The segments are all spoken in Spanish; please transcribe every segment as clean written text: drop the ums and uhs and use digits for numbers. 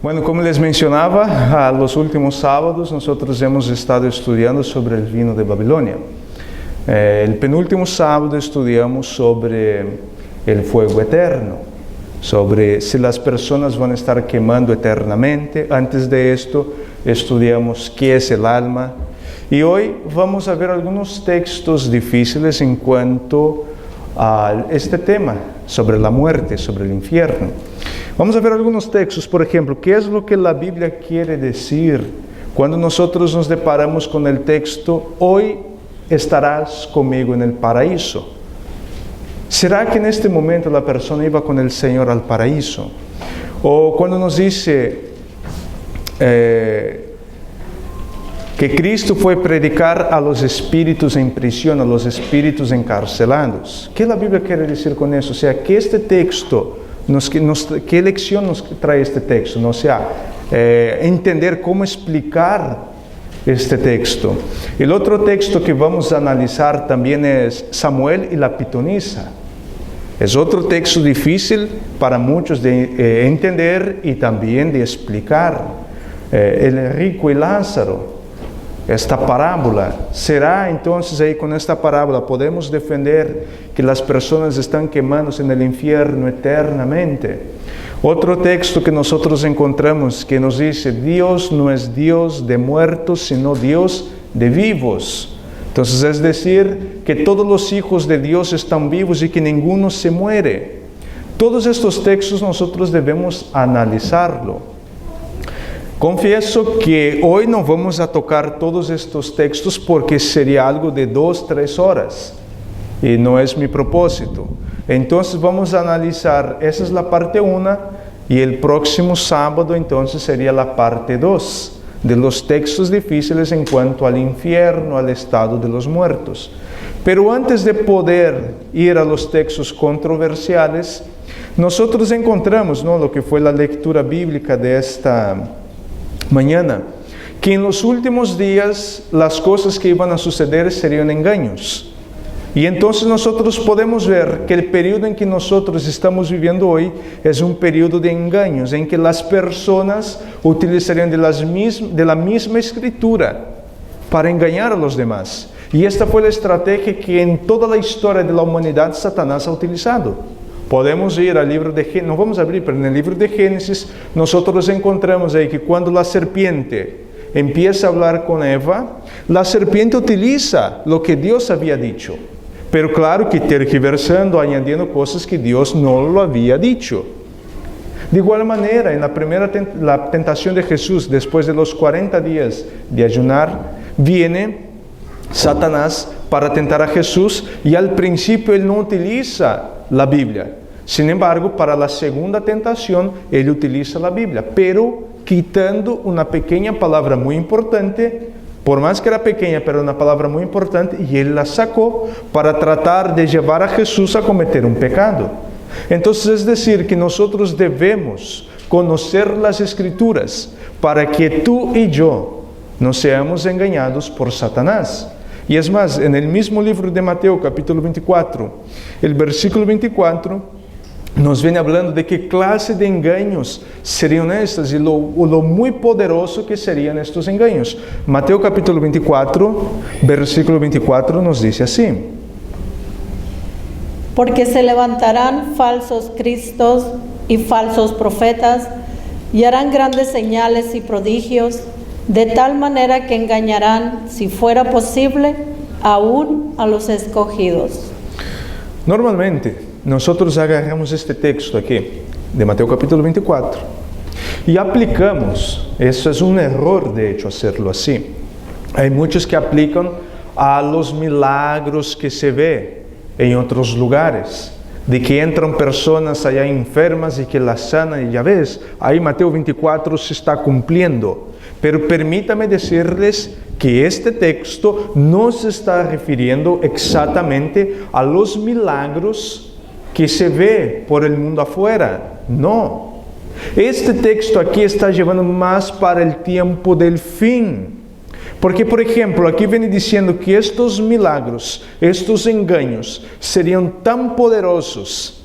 Bueno, como les mencionaba, a los últimos sábados nosotros hemos estado estudiando sobre el vino de Babilonia. El penúltimo sábado estudiamos sobre el fuego eterno, sobre si las personas van a estar quemando eternamente. Antes de esto estudiamos qué es el alma. Y hoy vamos a ver algunos textos difíciles en cuanto a este tema, sobre la muerte, sobre el infierno. Vamos a ver algunos textos, por ejemplo, ¿qué es lo que la Biblia quiere decir cuando nosotros nos deparamos con el texto, hoy estarás conmigo en el paraíso? ¿Será que en este momento la persona iba con el Señor al paraíso? O cuando nos dice que Cristo fue a predicar a los espíritus en prisión, a los espíritus encarcelados. ¿Qué la Biblia quiere decir con eso? O sea, que este texto, ¿qué lección nos trae este texto? O sea, entender cómo explicar este texto. El otro texto que vamos a analizar también es Samuel y la pitonisa. Es otro texto difícil para muchos de entender y también de explicar. El rico y Lázaro. Esta parábola, ¿será entonces ahí con esta parábola podemos defender que las personas están quemándose en el infierno eternamente? Otro texto que nosotros encontramos que nos dice, Dios no es Dios de muertos, sino Dios de vivos. Entonces es decir, que todos los hijos de Dios están vivos y que ninguno se muere. Todos estos textos nosotros debemos analizarlo. Confieso que hoy no vamos a tocar todos estos textos porque sería algo de 2-3 horas y no es mi propósito. Entonces vamos a analizar, esa es la parte 1 y el próximo sábado entonces sería la parte 2 de los textos difíciles en cuanto al infierno, al estado de los muertos. Pero antes de poder ir a los textos controversiales, nosotros encontramos, ¿no?, lo que fue la lectura bíblica de esta mañana, que en los últimos días las cosas que iban a suceder serían engaños. Y entonces nosotros podemos ver que el periodo en que nosotros estamos viviendo hoy es un periodo de engaños, en que las personas utilizarían de la misma escritura para engañar a los demás. Y esta fue la estrategia que en toda la historia de la humanidad Satanás ha utilizado. Podemos ir al libro de Génesis, no vamos a abrir, pero en el libro de Génesis nosotros encontramos ahí que cuando la serpiente empieza a hablar con Eva, la serpiente utiliza lo que Dios había dicho, pero claro que tergiversando, añadiendo cosas que Dios no lo había dicho. De igual manera, en la tentación de Jesús, después de los 40 días de ayunar, viene Satanás para tentar a Jesús y al principio él no utiliza la Biblia. Sin embargo, para la segunda tentación, él utiliza la Biblia, pero quitando una pequeña palabra muy importante, por más que era pequeña, pero una palabra muy importante, y él la sacó para tratar de llevar a Jesús a cometer un pecado. Entonces, es decir, que nosotros debemos conocer las Escrituras para que tú y yo no seamos engañados por Satanás. Y es más, en el mismo libro de Mateo, capítulo 24, el versículo 24, nos viene hablando de qué clase de engaños serían estas y lo muy poderoso que serían estos engaños. Mateo capítulo 24, versículo 24 nos dice así. Porque se levantarán falsos cristos y falsos profetas y harán grandes señales y prodigios, de tal manera que engañarán, si fuera posible, aún a los escogidos. Normalmente, nosotros agarramos este texto aquí, de Mateo capítulo 24, y aplicamos, eso es un error de hecho hacerlo así. Hay muchos que aplican a los milagros que se ve en otros lugares, de que entran personas allá enfermas y que las sanan, y ya ves, ahí Mateo 24 se está cumpliendo. Pero permítame decirles que este texto no se está refiriendo exactamente a los milagros que se ve por el mundo afuera. No. Este texto aquí está llevando más para el tiempo del fin. Porque, por ejemplo, aquí viene diciendo que estos milagros, estos engaños, serían tan poderosos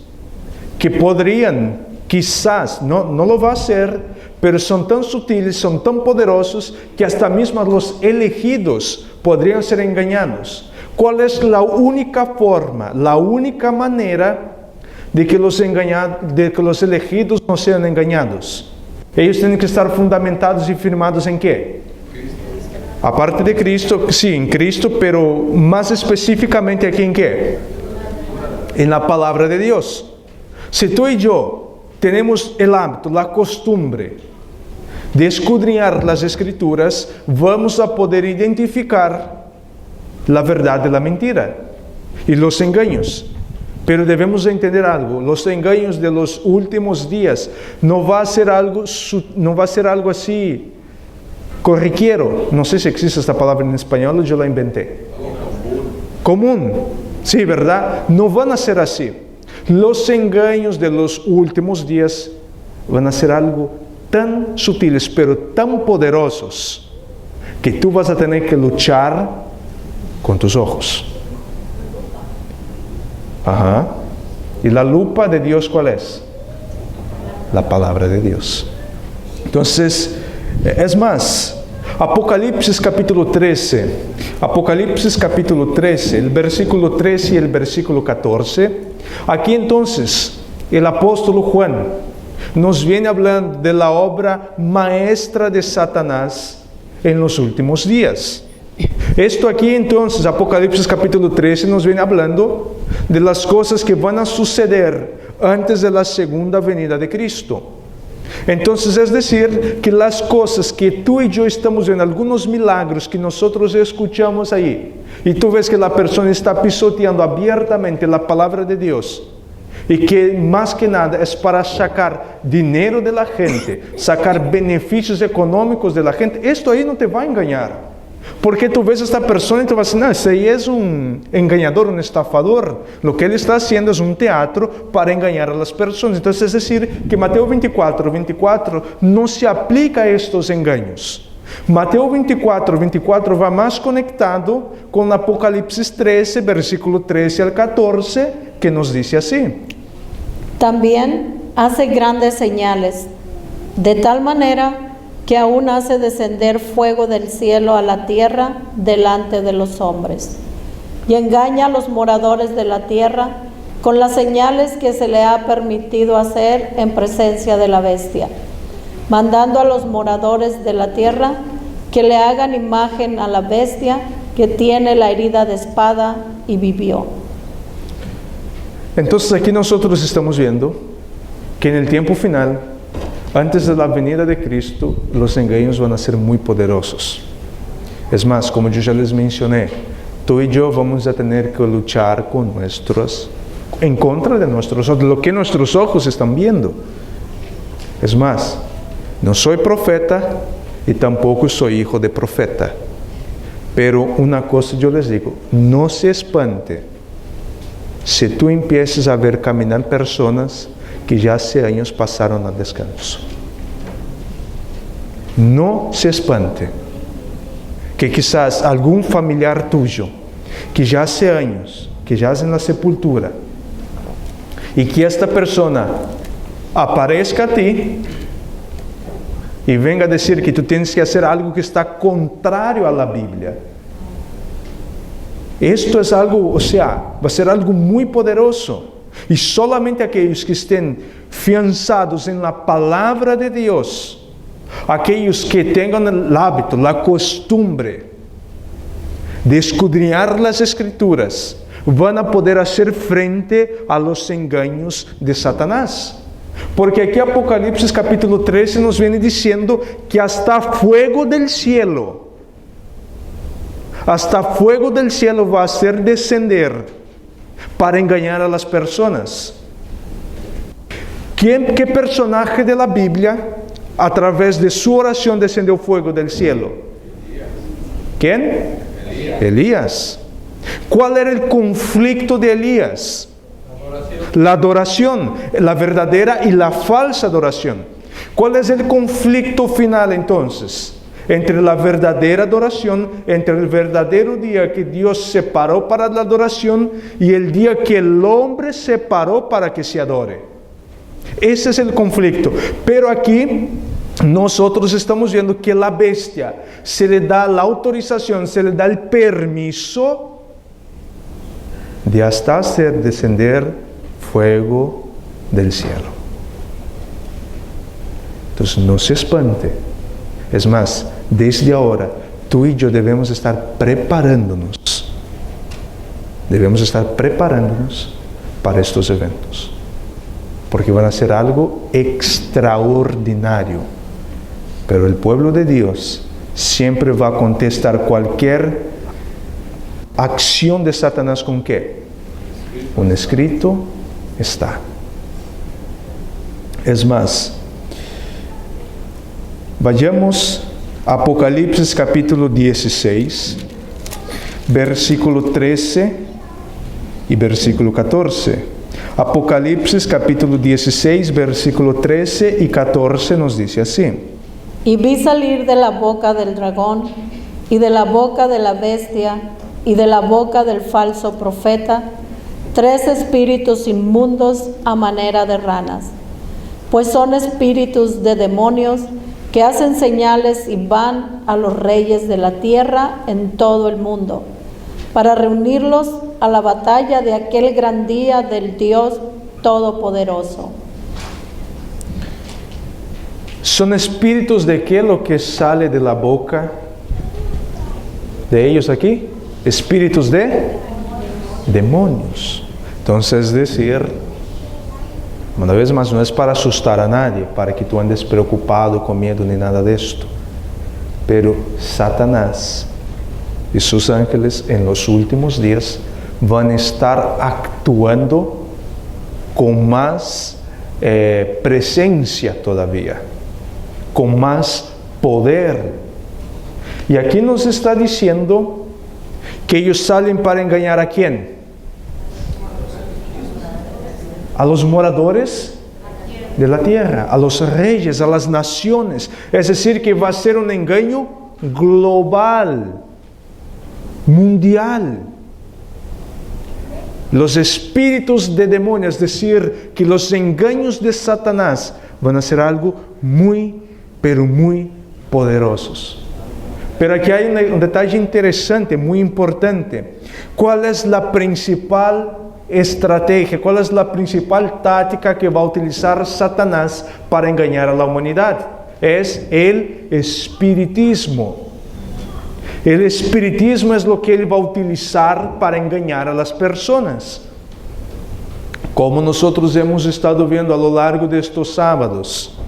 que podrían Quizás, no lo va a hacer, pero son tan sutiles, son tan poderosos, que hasta mismo los elegidos podrían ser engañados. ¿Cuál es la única forma, la única manera de que los elegidos no sean engañados? Ellos tienen que estar fundamentados y firmados ¿en qué? Aparte de Cristo, sí, en Cristo, pero más específicamente aquí ¿en qué? En la palabra de Dios. Si tú y yo tenemos el hábito, la costumbre de escudriñar las Escrituras, vamos a poder identificar la verdad de la mentira y los engaños. Pero debemos entender algo, los engaños de los últimos días no va a ser algo así corriquero. No sé si existe esta palabra en español o yo la inventé. Común. Sí, ¿verdad? No van a ser así. Los engaños de los últimos días van a ser algo tan sutiles, pero tan poderosos, que tú vas a tener que luchar con tus ojos. Ajá. ¿Y la lupa de Dios cuál es? La palabra de Dios. Entonces, es más, Apocalipsis capítulo 13, el versículo 13 y el versículo 14, aquí entonces el apóstolo Juan nos viene hablando de la obra maestra de Satanás en los últimos días. Esto aquí entonces, Apocalipsis capítulo 13 nos viene hablando de las cosas que van a suceder antes de la segunda venida de Cristo. Entonces es decir, que las cosas que tú y yo estamos viendo, algunos milagros que nosotros escuchamos ahí, y tú ves que la persona está pisoteando abiertamente la palabra de Dios, y que más que nada es para sacar dinero de la gente, sacar beneficios económicos de la gente, esto ahí no te va a engañar. Porque tú ves a esta persona y tú vas a decir, no, ese ahí es un engañador, un estafador. Lo que él está haciendo es un teatro para engañar a las personas. Entonces es decir, que Mateo 24 no se aplica a estos engaños. Mateo 24 va más conectado con Apocalipsis 13, versículo 13 al 14, que nos dice así. También hace grandes señales, de tal manera que aún hace descender fuego del cielo a la tierra delante de los hombres, y engaña a los moradores de la tierra con las señales que se le ha permitido hacer en presencia de la bestia, mandando a los moradores de la tierra que le hagan imagen a la bestia que tiene la herida de espada y vivió. Entonces aquí nosotros estamos viendo que en el tiempo final, antes de la venida de Cristo, los engaños van a ser muy poderosos. Es más, como yo ya les mencioné, tú y yo vamos a tener que luchar en contra de nuestros ojos, de lo que nuestros ojos están viendo. Es más, no soy profeta y tampoco soy hijo de profeta. Pero una cosa yo les digo, no se espante si tú empiezas a ver caminar personas que ya hace años pasaron al descanso. No se espante que quizás algún familiar tuyo que ya hace años, que ya es en la sepultura, y que esta persona aparezca a ti y venga a decir que tú tienes que hacer algo que está contrario a la Biblia. Esto es algo, va a ser algo muy poderoso. Y solamente aquellos que estén fianzados en la palabra de Dios, aquellos que tengan el hábito, la costumbre de escudriñar las Escrituras, van a poder hacer frente a los engaños de Satanás. Porque aquí Apocalipsis capítulo 13 nos viene diciendo que hasta fuego del cielo va a hacer descender para engañar a las personas. ¿Qué personaje de la Biblia a través de su oración descendió fuego del cielo? ¿Quién? Elías. ¿Cuál era el conflicto de Elías? La adoración, la verdadera y la falsa adoración. ¿Cuál es el conflicto final entonces? Entre la verdadera adoración, entre el verdadero día que Dios separó para la adoración y el día que el hombre separó para que se adore. Ese es el conflicto. Pero aquí nosotros estamos viendo que la bestia se le da la autorización, se le da el permiso de hasta hacer descender fuego del cielo. Entonces no se espante. Es más, desde ahora tú y yo debemos estar preparándonos. Debemos estar preparándonos para estos eventos. Porque van a ser algo extraordinario. Pero el pueblo de Dios siempre va a contestar cualquier acción de Satanás con ¿qué? Un escrito está. Es más, vayamos a Apocalipsis capítulo 16, versículo 13 y versículo 14. Apocalipsis capítulo 16, versículo 13 y 14 nos dice así. Y vi salir de la boca del dragón, y de la boca de la bestia, y de la boca del falso profeta, 3 espíritus inmundos a manera de ranas, pues son espíritus de demonios que hacen señales y van a los reyes de la tierra en todo el mundo, para reunirlos a la batalla de aquel gran día del Dios Todopoderoso. ¿Son espíritus de qué lo que sale de la boca de ellos aquí? Espíritus de demonios. Entonces, es decir, una vez más, no es para asustar a nadie, para que tú andes preocupado, con miedo, ni nada de esto. Pero Satanás y sus ángeles en los últimos días van a estar actuando con más presencia todavía, con más poder. Y aquí nos está diciendo que ellos salen para engañar ¿a quién? A los moradores de la tierra, a los reyes, a las naciones. Es decir, que va a ser un engaño global, mundial. Los espíritus de demonios, es decir, que los engaños de Satanás van a ser algo muy, pero muy poderosos. Pero aquí hay un detalle interesante, muy importante. ¿Cuál es la principal estrategia? ¿Cuál es la principal táctica que va a utilizar Satanás para engañar a la humanidad? Es el espiritismo. El espiritismo es lo que él va a utilizar para engañar a las personas. Como nosotros hemos estado viendo a lo largo de estos sábados,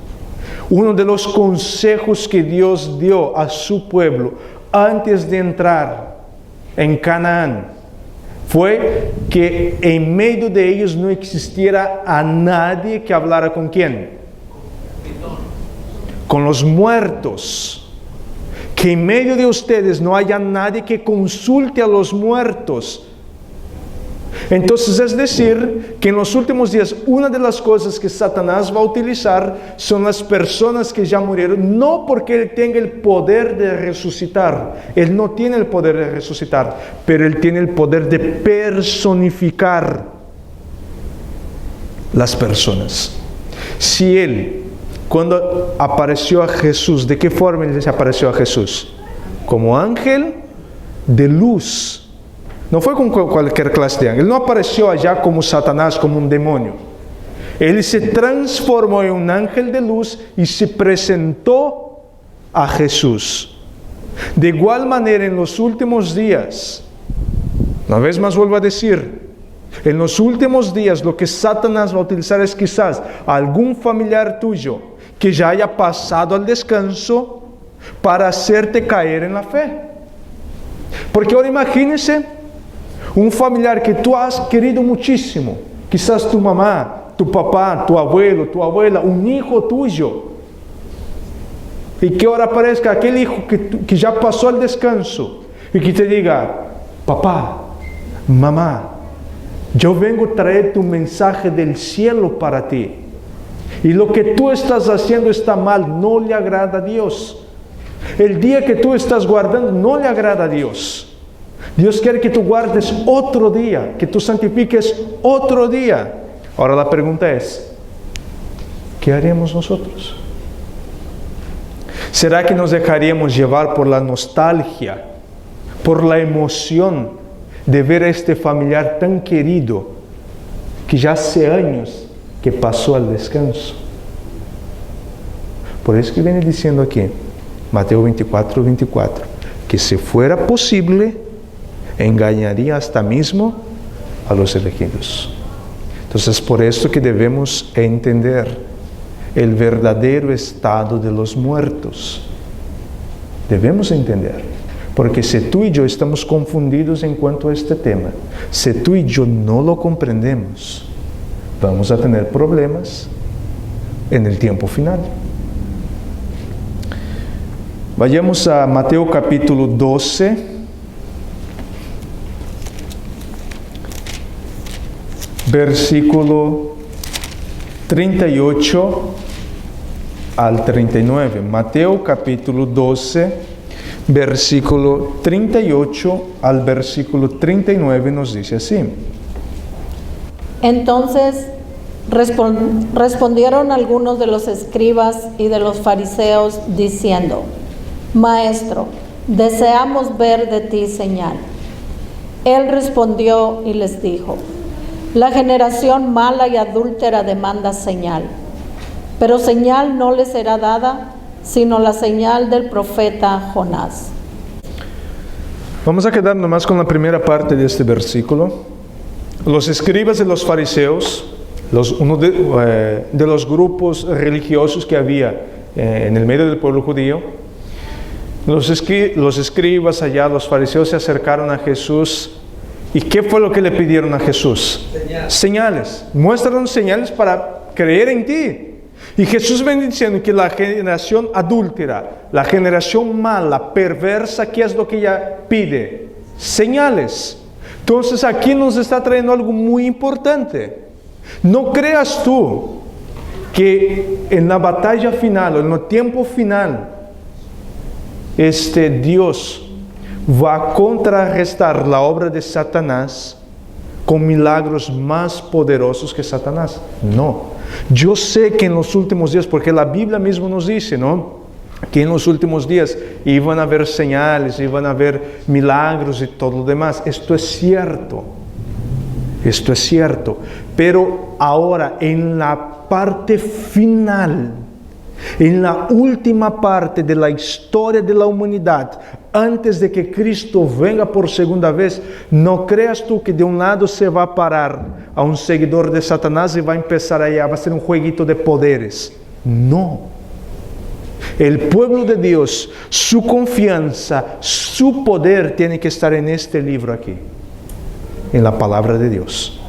uno de los consejos que Dios dio a su pueblo antes de entrar en Canaán fue que en medio de ellos no existiera a nadie que hablara con quién, con los muertos. Que en medio de ustedes no haya nadie que consulte a los muertos. Entonces es decir, que en los últimos días una de las cosas que Satanás va a utilizar son las personas que ya murieron, no porque él tenga el poder de resucitar, él no tiene el poder de resucitar, pero él tiene el poder de personificar las personas. Si él, cuando apareció a Jesús, ¿de qué forma él se apareció a Jesús? Como ángel de luz. No fue con cualquier clase de ángel. Él no apareció allá como Satanás, como un demonio. Él se transformó en un ángel de luz y se presentó a Jesús. De igual manera, en los últimos días, una vez más vuelvo a decir, en los últimos días lo que Satanás va a utilizar es quizás algún familiar tuyo que ya haya pasado al descanso para hacerte caer en la fe. Porque ahora imagínense un familiar que tú has querido muchísimo, quizás tu mamá, tu papá, tu abuelo, tu abuela, un hijo tuyo, y que ahora aparezca aquel hijo que ya pasó al descanso y que te diga: papá, mamá, yo vengo a traerte un mensaje del cielo para ti. Y lo que tú estás haciendo está mal, no le agrada a Dios. El día que tú estás guardando no le agrada a Dios. Dios quiere que tú guardes otro día, que tú santifiques otro día. Ahora la pregunta es, ¿qué haríamos nosotros? ¿Será que nos dejaríamos llevar por la nostalgia, por la emoción de ver a este familiar tan querido que ya hace años que pasó al descanso? Por eso que viene diciendo aquí, Mateo 24, 24, que si fuera posible, engañaría hasta mismo a los elegidos. Entonces, por esto que debemos entender el verdadero estado de los muertos. Debemos entender, porque si tú y yo estamos confundidos en cuanto a este tema, si tú y yo no lo comprendemos, vamos a tener problemas en el tiempo final. Vayamos a Mateo capítulo 12, versículo 38 al 39. Mateo capítulo 12, versículo 38 al versículo 39 nos dice así. Entonces respondieron algunos de los escribas y de los fariseos diciendo: Maestro, deseamos ver de ti señal. Él respondió y les dijo: La generación mala y adúltera demanda señal, pero señal no le será dada, sino la señal del profeta Jonás. Vamos a quedar nomás con la primera parte de este versículo. Los escribas y los fariseos, uno de los grupos religiosos que había en el medio del pueblo judío, los escribas allá, los fariseos se acercaron a Jesús. ¿Y qué fue lo que le pidieron a Jesús? Señales. Muéstranos señales para creer en ti. Y Jesús viene diciendo que la generación adúltera, la generación mala, perversa, ¿qué es lo que ella pide? Señales. Entonces aquí nos está trayendo algo muy importante. No creas tú que en la batalla final, o en el tiempo final, Dios va a contrarrestar la obra de Satanás con milagros más poderosos que Satanás. No. Yo sé que en los últimos días, porque la Biblia mismo nos dice, ¿no?, que en los últimos días iban a haber señales, iban a haber milagros y todo lo demás. Esto es cierto. Esto es cierto. Pero ahora, en la parte final, en la última parte de la historia de la humanidad, antes de que Cristo venga por segunda vez, no creas tú que de un lado se va a parar a un seguidor de Satanás y va a empezar allá, va a ser un jueguito de poderes. No. El pueblo de Dios, su confianza, su poder tiene que estar en este libro aquí, en la palabra de Dios.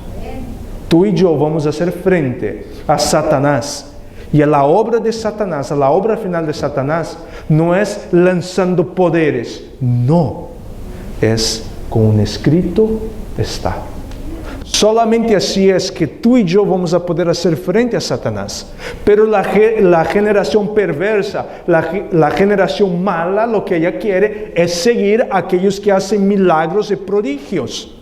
Tú y yo vamos a hacer frente a Satanás. Y a la obra de Satanás, a la obra final de Satanás, no es lanzando poderes, no, es con un escrito está. Solamente así es que tú y yo vamos a poder hacer frente a Satanás. Pero la generación perversa, la generación mala, lo que ella quiere es seguir a aquellos que hacen milagros y prodigios.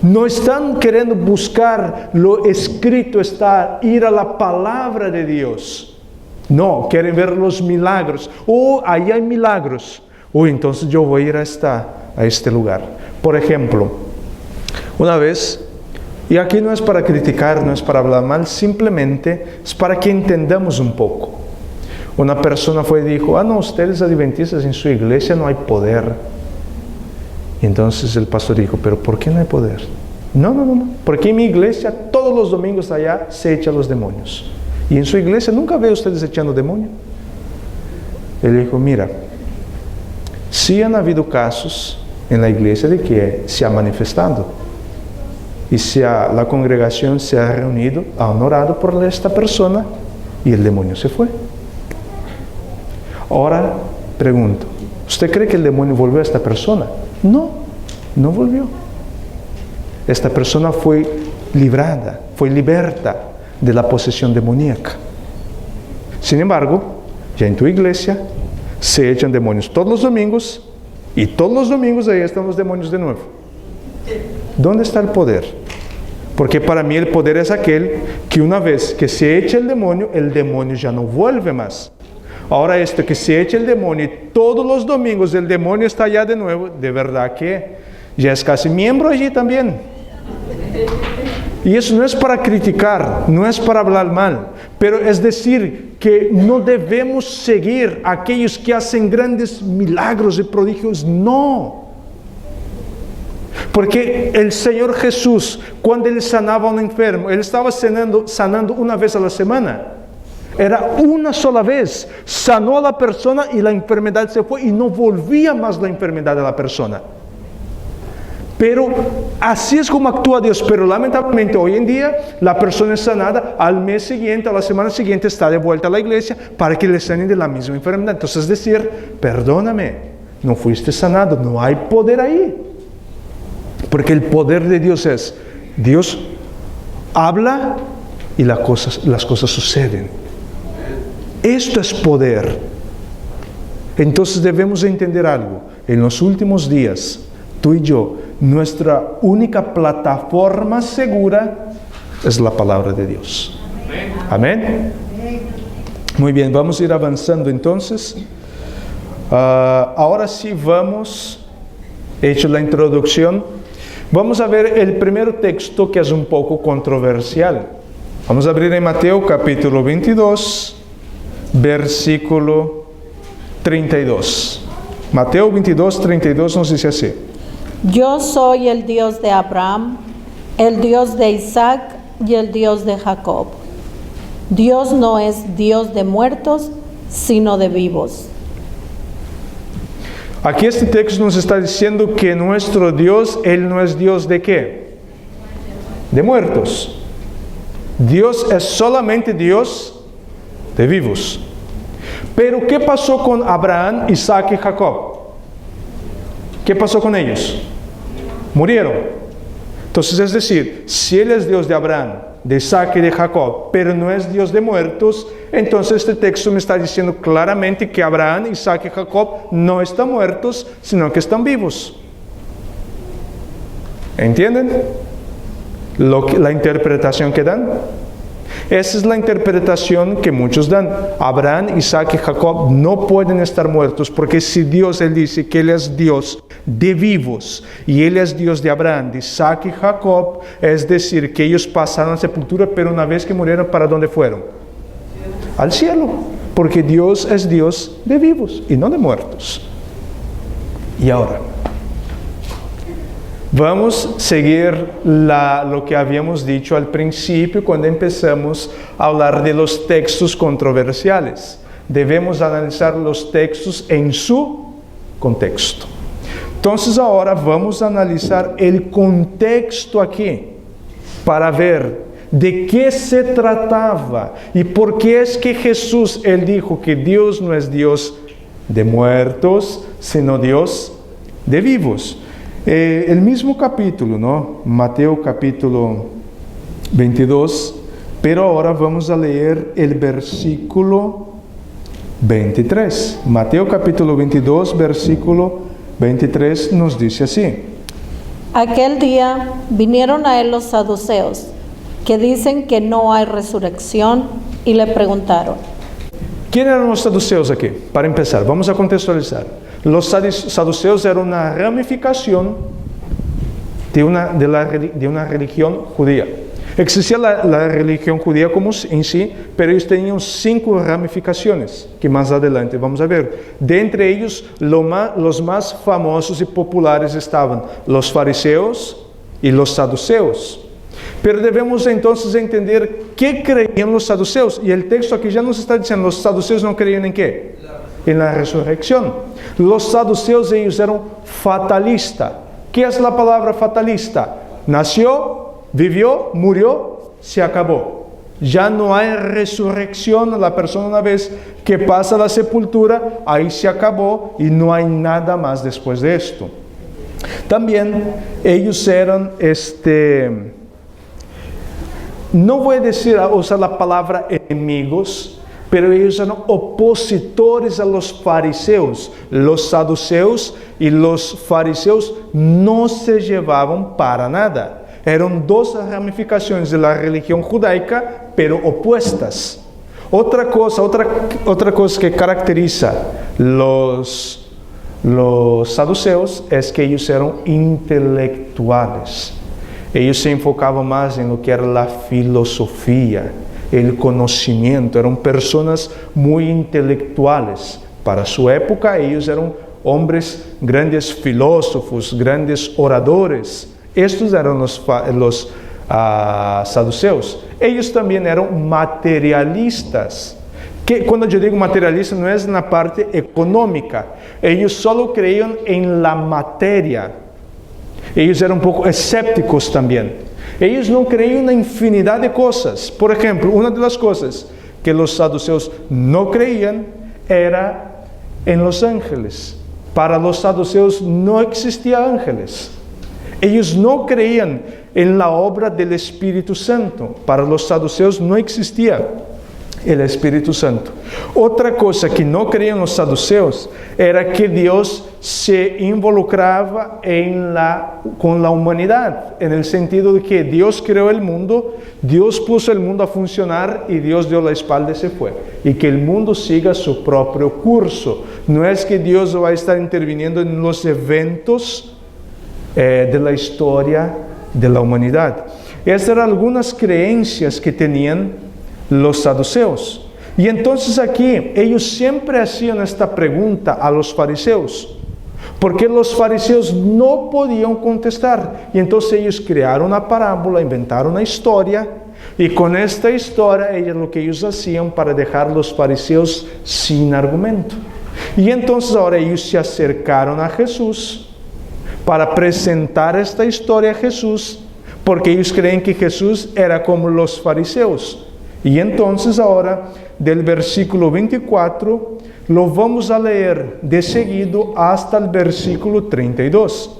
No están queriendo buscar lo escrito está, ir a la palabra de Dios. No, quieren ver los milagros. Ahí hay milagros. Entonces yo voy a ir a este lugar. Por ejemplo, una vez, y aquí no es para criticar, no es para hablar mal, simplemente es para que entendamos un poco. Una persona fue y dijo: no, ustedes adventistas en su iglesia no hay poder. Y entonces el pastor dijo: ¿pero por qué no hay poder? No, porque en mi iglesia todos los domingos allá se echan los demonios. Y en su iglesia nunca veo ustedes echando demonios. Él dijo: mira, sí han habido casos en la iglesia de que se ha manifestado. Y la congregación se ha reunido, ha orado por esta persona y el demonio se fue. Ahora pregunto, ¿usted cree que el demonio volvió a esta persona? No volvió. Esta persona fue librada, fue liberta de la posesión demoníaca. Sin embargo, ya en tu iglesia se echan demonios todos los domingos y todos los domingos ahí están los demonios de nuevo. ¿Dónde está el poder? Porque para mí el poder es aquel que una vez que se echa el demonio ya no vuelve más. Ahora esto que se echa el demonio y todos los domingos el demonio está allá de nuevo, de verdad que ya es casi miembro allí también. Y eso no es para criticar, no es para hablar mal, pero es decir que no debemos seguir a aquellos que hacen grandes milagros y prodigios, no. Porque el Señor Jesús, cuando Él sanaba a un enfermo, Él estaba sanando una vez a la semana. Era una sola vez, sanó a la persona y la enfermedad se fue y no volvía más la enfermedad a la persona. Pero así es como actúa Dios, pero lamentablemente hoy en día la persona es sanada, al mes siguiente, a la semana siguiente está de vuelta a la iglesia para que le sanen de la misma enfermedad. Entonces es decir, perdóname, no fuiste sanado, no hay poder ahí. Porque el poder de Dios es, Dios habla y las cosas suceden. Esto es poder. Entonces debemos entender algo. En los últimos días, tú y yo, nuestra única plataforma segura es la palabra de Dios. Amén. Muy bien, vamos a ir avanzando entonces. Ahora sí vamos, hecho la introducción, vamos a ver el primer texto que es un poco controversial. Vamos a abrir en Mateo capítulo 22, versículo 32. Mateo 22, 32 nos dice así. Yo soy el Dios de Abraham, el Dios de Isaac y el Dios de Jacob. Dios no es Dios de muertos, sino de vivos. Aquí este texto nos está diciendo que nuestro Dios, Él no es Dios de ¿qué? De muertos. Dios es solamente Dios de vivos. Pero ¿qué pasó con Abraham, Isaac y Jacob? ¿Qué pasó con ellos? Murieron. Entonces es decir, si Él es Dios de Abraham, de Isaac y de Jacob, pero no es Dios de muertos, entonces este texto me está diciendo claramente que Abraham, Isaac y Jacob no están muertos, sino que están vivos. ¿Entienden la interpretación que dan? Esa es la interpretación que muchos dan. Abraham, Isaac y Jacob no pueden estar muertos, porque si Dios, Él dice que Él es Dios de vivos, y Él es Dios de Abraham, de Isaac y Jacob, es decir, que ellos pasaron a la sepultura, pero una vez que murieron, ¿para dónde fueron? Al cielo, porque Dios es Dios de vivos y no de muertos. Y ahora, vamos a seguir lo que habíamos dicho al principio cuando empezamos a hablar de los textos controversiales. Debemos analizar los textos en su contexto. Entonces ahora vamos a analizar el contexto aquí para ver de qué se trataba y por qué es que Jesús, Él dijo que Dios no es Dios de muertos, sino Dios de vivos. El mismo capítulo, ¿no? Mateo capítulo 22, pero ahora vamos a leer el versículo 23. Mateo capítulo 22, versículo 23 nos dice así. Aquel día vinieron a él los saduceos, que dicen que no hay resurrección, y le preguntaron. ¿Quién eran los saduceos aquí? Para empezar, vamos a contextualizar. Los saduceos eran una ramificación de una religión judía. Existía la religión judía como en sí, pero ellos tenían 5 ramificaciones, que más adelante vamos a ver. De entre ellos, los más famosos y populares estaban los fariseos y los saduceos. Pero debemos entonces entender qué creían los saduceos. Y el texto aquí ya nos está diciendo, los saduceos no creían en qué. En la resurrección. Los saduceos, ellos eran fatalistas. ¿Qué es la palabra fatalista? Nació, vivió, murió, se acabó. Ya no hay resurrección. La persona una vez que pasa a la sepultura, ahí se acabó y no hay nada más después de esto. También ellos eran, no voy a usar la palabra enemigos, pero ellos eran opositores a los fariseos. Los saduceos y los fariseos no se llevaban para nada. Eran dos ramificaciones de la religión judaica, pero opuestas. Otra cosa que caracteriza los saduceos es que ellos eran intelectuales. Ellos se enfocaban más en lo que era la filosofía, el conocimiento. Eran personas muy intelectuales. Para su época, ellos eran hombres, grandes filósofos, grandes oradores. Estos eran los saduceos. Ellos también eran materialistas. Que cuando yo digo materialista no es en la parte económica. Ellos solo creían en la materia. Ellos eran un poco escépticos también. Ellos no creían en la infinidad de cosas. Por ejemplo, una de las cosas que los saduceos no creían era en los ángeles. Para los saduceos no existían ángeles. Ellos no creían en la obra del Espíritu Santo. Para los saduceos no existía el Espíritu Santo. Otra cosa que no creían los saduceos era que Dios se involucraba con la humanidad, en el sentido de que Dios creó el mundo, Dios puso el mundo a funcionar y Dios dio la espalda y se fue. Y que el mundo siga su propio curso. No es que Dios va a estar interviniendo en los eventos de la historia de la humanidad. Estas eran algunas creencias que tenían los saduceos. Y entonces aquí ellos siempre hacían esta pregunta a los fariseos, porque los fariseos no podían contestar. Y entonces ellos crearon una parábola, inventaron una historia, y con esta historia lo que ellos hacían para dejar a los fariseos sin argumento. Y entonces ahora ellos se acercaron a Jesús para presentar esta historia a Jesús, porque ellos creen que Jesús era como los fariseos. Y entonces ahora, del versículo 24, lo vamos a leer de seguido hasta el versículo 32.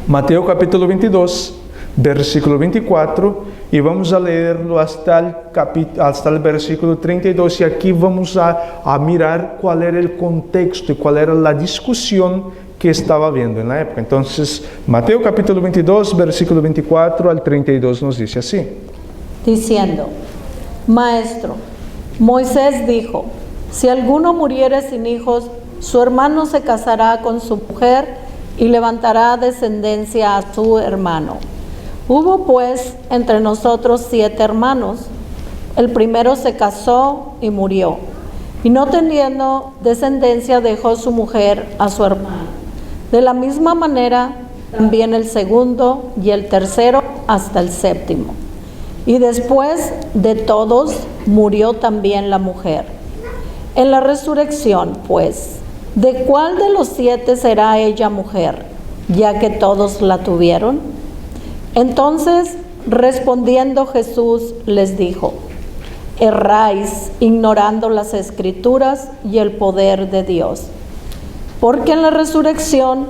Mateo capítulo 22, versículo 24, y vamos a leerlo hasta el versículo 32, y aquí vamos a mirar cuál era el contexto y cuál era la discusión que estaba viendo en la época. Entonces, Mateo capítulo 22, versículo 24 al 32 nos dice así. Diciendo: Maestro, Moisés dijo: si alguno muriere sin hijos, su hermano se casará con su mujer y levantará descendencia a su hermano. Hubo pues entre nosotros 7 hermanos. El primero se casó y murió, y no teniendo descendencia dejó su mujer a su hermano. De la misma manera también el segundo y el tercero hasta el séptimo. Y después de todos murió también la mujer. En la resurrección, pues, ¿de cuál de los 7 será ella mujer, ya que todos la tuvieron? Entonces, respondiendo Jesús, les dijo: erráis, ignorando las Escrituras y el poder de Dios. Porque en la resurrección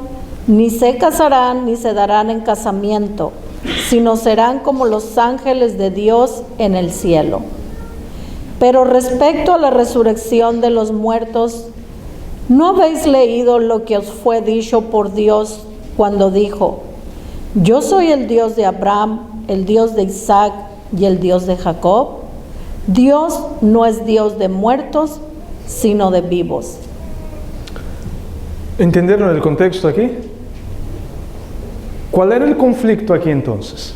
ni se casarán ni se darán en casamiento, sino serán como los ángeles de Dios en el cielo. Pero respecto a la resurrección de los muertos, ¿no habéis leído lo que os fue dicho por Dios cuando dijo: yo soy el Dios de Abraham, el Dios de Isaac y el Dios de Jacob? Dios no es Dios de muertos, sino de vivos. ¿Entendieron el contexto aquí? ¿Cuál era el conflicto aquí entonces?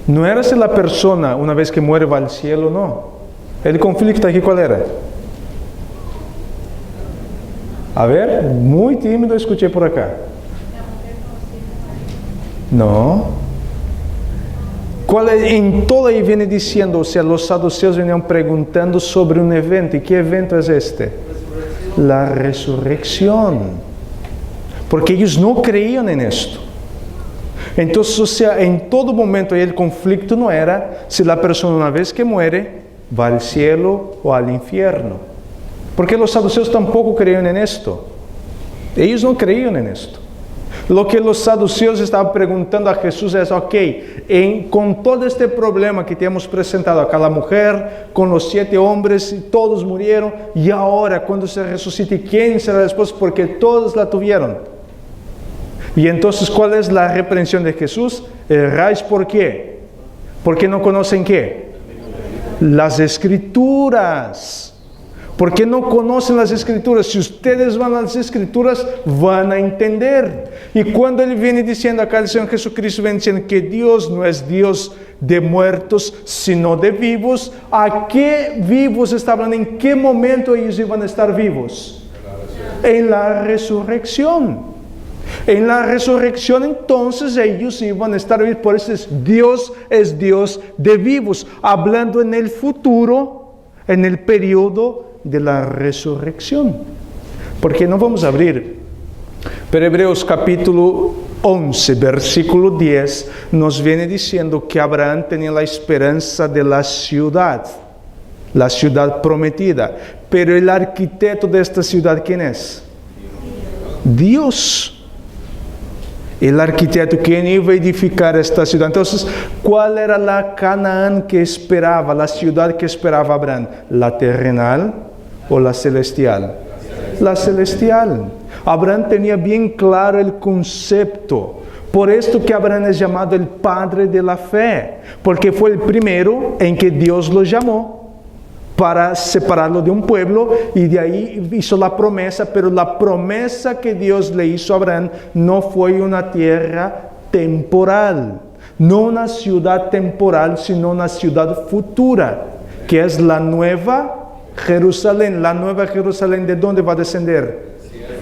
No era si la persona una vez que muere va al cielo o no. El conflicto aquí, ¿cuál era? A ver, muy tímido escuché por acá. No. En todo ahí viene diciendo, o sea, los saduceos venían preguntando sobre un evento. ¿Y qué evento es este? La resurrección. Porque ellos no creían en esto. Entonces, o sea, en todo momento el conflicto no era si la persona una vez que muere va al cielo o al infierno. Porque los saduceos tampoco creían en esto. Ellos no creían en esto. Lo que los saduceos estaban preguntando a Jesús es: ok, con todo este problema que te hemos presentado acá, la mujer con los 7 hombres, y todos murieron, y ahora cuando se resucite, ¿quién será la esposa? Porque todos la tuvieron. Y entonces, ¿cuál es la reprensión de Jesús? Erráis, ¿por qué? Porque no conocen ¿qué? Las Escrituras. Porque no conocen las Escrituras. Si ustedes van a las Escrituras, van a entender. Y cuando Él viene diciendo acá, el Señor Jesucristo viene diciendo que Dios no es Dios de muertos, sino de vivos. ¿A qué vivos está hablando? ¿En qué momento ellos iban a estar vivos? En la resurrección. En la resurrección entonces ellos iban a estar vivos. Por eso es Dios de vivos. Hablando en el futuro, en el periodo de la resurrección. Porque no vamos a abrir, pero Hebreos capítulo 11, versículo 10, nos viene diciendo que Abraham tenía la esperanza de la ciudad prometida. Pero el arquitecto de esta ciudad, ¿quién es? Dios. El arquitecto, ¿quién iba a edificar esta ciudad? Entonces, ¿cuál era la Canaán que esperaba, la ciudad que esperaba Abraham? ¿La terrenal o la celestial? La celestial. Abraham tenía bien claro el concepto. Por esto que Abraham es llamado el padre de la fe, porque fue el primero en que Dios lo llamó para separarlo de un pueblo, y de ahí hizo la promesa. Pero la promesa que Dios le hizo a Abraham no fue una tierra temporal, no una ciudad temporal, sino una ciudad futura, que es la nueva Jerusalén. La nueva Jerusalén, ¿de dónde va a descender?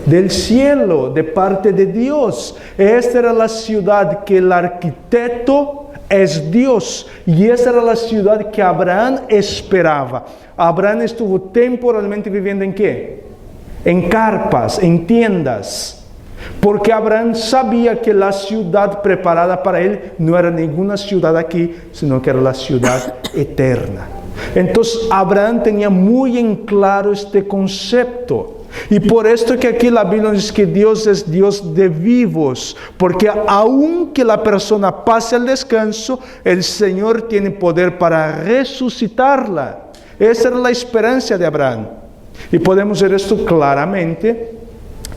Del cielo, de parte de Dios. Esta era la ciudad que el arquitecto es Dios, y esa era la ciudad que Abraham esperaba. Abraham estuvo temporalmente viviendo ¿en qué? En carpas, en tiendas, porque Abraham sabía que la ciudad preparada para él no era ninguna ciudad aquí, sino que era la ciudad eterna. Entonces Abraham tenía muy en claro este concepto. Y por esto que aquí la Biblia dice que Dios es Dios de vivos, porque aunque la persona pase al descanso, el Señor tiene poder para resucitarla. Esa era la esperanza de Abraham. Y podemos ver esto claramente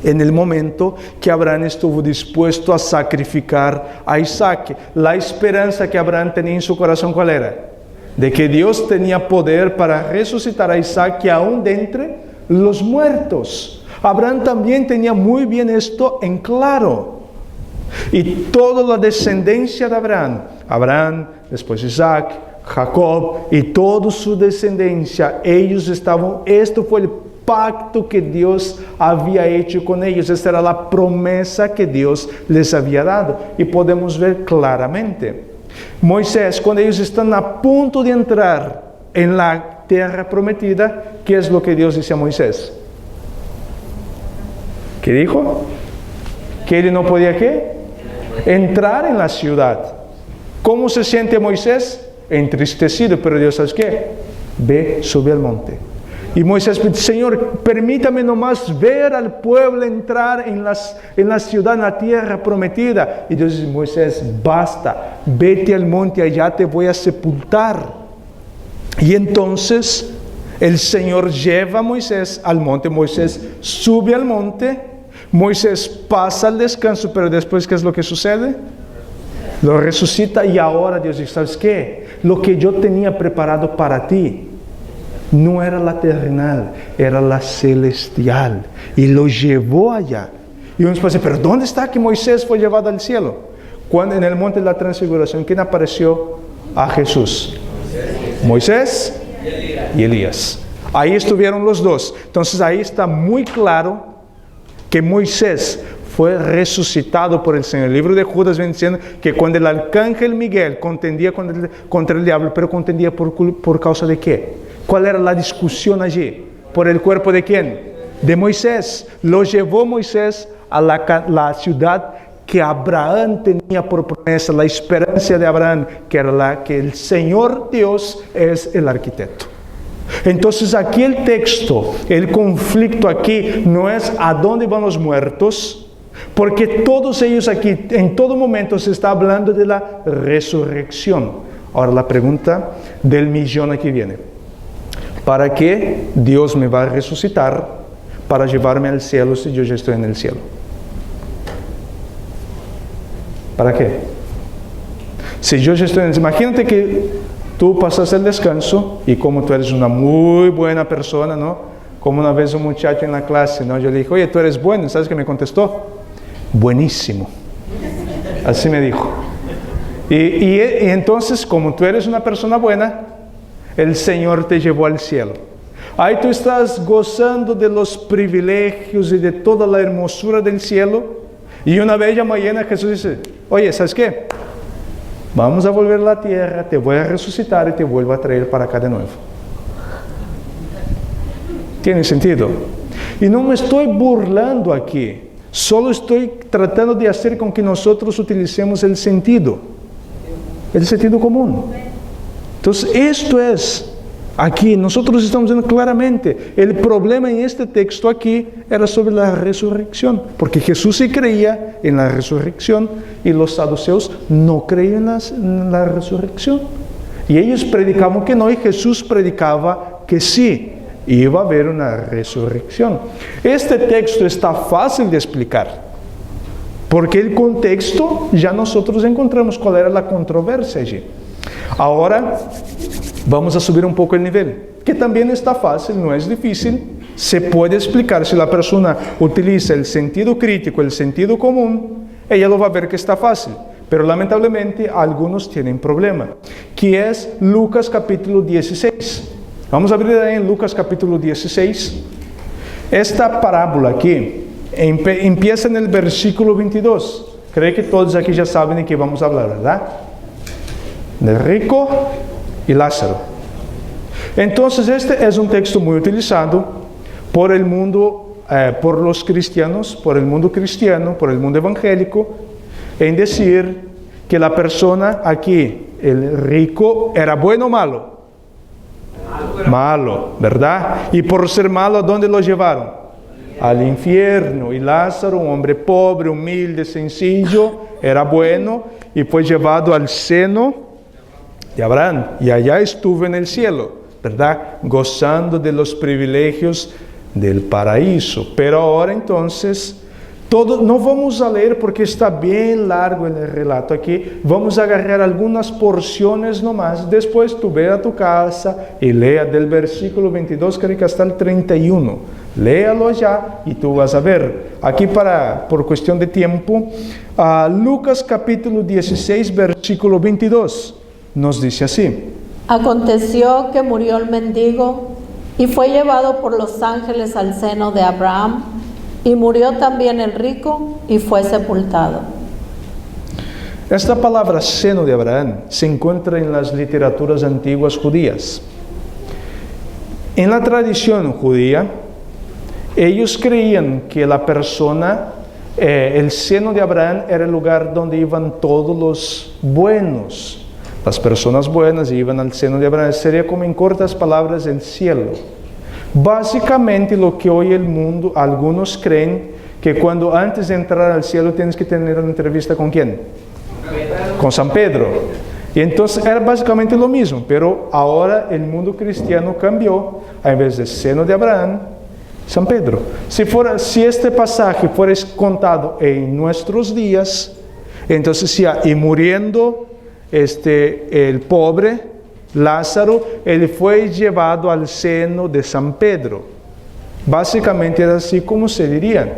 en el momento que Abraham estuvo dispuesto a sacrificar a Isaac. La esperanza que Abraham tenía en su corazón, ¿cuál era? De que Dios tenía poder para resucitar a Isaac aún de entre los muertos. Abraham también tenía muy bien esto en claro. Y toda la descendencia de Abraham, después Isaac, Jacob y toda su descendencia, ellos estaban, esto fue el pacto que Dios había hecho con ellos. Esta era la promesa que Dios les había dado. Y podemos ver claramente. Moisés, cuando ellos están a punto de entrar en la tierra prometida, ¿qué es lo que Dios dice a Moisés? ¿Qué dijo? Que él no podía ¿qué? Entrar en la ciudad. ¿Cómo se siente Moisés? Entristecido, pero Dios, ¿sabes qué? Ve, sube al monte. Y Moisés dice, Señor, permítame nomás ver al pueblo entrar en la ciudad, en la tierra prometida. Y Dios dice, Moisés, basta, vete al monte, allá te voy a sepultar. Y entonces el Señor lleva a Moisés al monte. Moisés sube al monte. Moisés pasa al descanso, pero después, ¿qué es lo que sucede? Lo resucita, y ahora Dios dice, ¿sabes qué? Lo que yo tenía preparado para ti no era la terrenal, era la celestial. Y lo llevó allá. Y uno dice, pero ¿dónde está que Moisés fue llevado al cielo? Cuando en el monte de la transfiguración, ¿quién apareció a Jesús? Moisés y Elías. Ahí estuvieron los dos. Entonces ahí está muy claro que Moisés fue resucitado por el Señor. El libro de Judas viene diciendo que cuando el arcángel Miguel contendía contra el diablo, pero contendía por causa de qué? ¿Cuál era la discusión allí? ¿Por el cuerpo de quién? De Moisés. Lo llevó Moisés a la ciudad que Abraham tenía por promesa, la esperanza de Abraham, que era la que el Señor Dios es el arquitecto. Entonces aquí el texto, el conflicto aquí no es a dónde van los muertos, porque todos ellos aquí, en todo momento se está hablando de la resurrección. Ahora la pregunta del millón aquí viene. ¿Para qué Dios me va a resucitar para llevarme al cielo si yo ya estoy en el cielo? ¿Para qué? Si yo ya estoy... Imagínate que tú pasas el descanso y como tú eres una muy buena persona, ¿no? Como una vez un muchacho en la clase, ¿no? Yo le dije, oye, tú eres bueno. ¿Sabes qué me contestó? Buenísimo. Así me dijo. Y entonces, como tú eres una persona buena, el Señor te llevó al cielo. Ahí tú estás gozando de los privilegios y de toda la hermosura del cielo. Y una bella mañana Jesús dice, oye, ¿sabes qué? Vamos a volver a la tierra, te voy a resucitar y te vuelvo a traer para acá de nuevo. ¿Tiene sentido? Y no me estoy burlando aquí. Solo estoy tratando de hacer con que nosotros utilicemos el sentido común. Entonces, esto es, aquí nosotros estamos viendo claramente, el problema en este texto aquí era sobre la resurrección, porque Jesús sí creía en la resurrección y los saduceos no creían en la resurrección. Y ellos predicaban que no y Jesús predicaba que sí, iba a haber una resurrección. Este texto está fácil de explicar, porque el contexto ya nosotros encontramos cuál era la controversia allí. Ahora vamos a subir un poco el nivel, que también está fácil, no es difícil, se puede explicar. Si la persona utiliza el sentido crítico, el sentido común, ella lo va a ver que está fácil. Pero lamentablemente algunos tienen problema, que es Lucas capítulo 16. Vamos a abrir ahí en Lucas capítulo 16. Esta parábola aquí empieza en el versículo 22. Creo que todos aquí ya saben de qué vamos a hablar, ¿verdad? Del rico y Lázaro. Entonces este es un texto muy utilizado por el mundo, por los cristianos, por el mundo cristiano, por el mundo evangélico, en decir que la persona aquí, el rico, era bueno o malo. Malo, ¿verdad? Y por ser malo, ¿a dónde lo llevaron? Al infierno. Y Lázaro, un hombre pobre, humilde, sencillo, era bueno y fue llevado al seno de Abraham, y allá estuvo en el cielo, ¿verdad? Gozando de los privilegios del paraíso. Pero ahora entonces, no vamos a leer porque está bien largo el relato aquí, vamos a agarrar algunas porciones nomás, después tú ve a tu casa y lea del versículo 22, creo que hasta el 31, léalo ya y tú vas a ver. Aquí por cuestión de tiempo, Lucas capítulo 16, versículo 22. Nos dice así: Aconteció que murió el mendigo y fue llevado por los ángeles al seno de Abraham, y murió también el rico y fue sepultado. Esta palabra seno de Abraham se encuentra en las literaturas antiguas judías. En la tradición judía, ellos creían que la persona, el seno de Abraham era el lugar donde iban todos los buenos. Las personas buenas iban al seno de Abraham. Sería como en cortas palabras el cielo. Básicamente lo que hoy el mundo, algunos creen que cuando antes de entrar al cielo tienes que tener una entrevista ¿con quién? Con San Pedro. Y entonces era básicamente lo mismo, pero ahora el mundo cristiano cambió. En vez de seno de Abraham, San Pedro. Si este pasaje fuera contado en nuestros días, entonces ya, y muriendo el pobre Lázaro, él fue llevado al seno de San Pedro. Básicamente era así como se diría.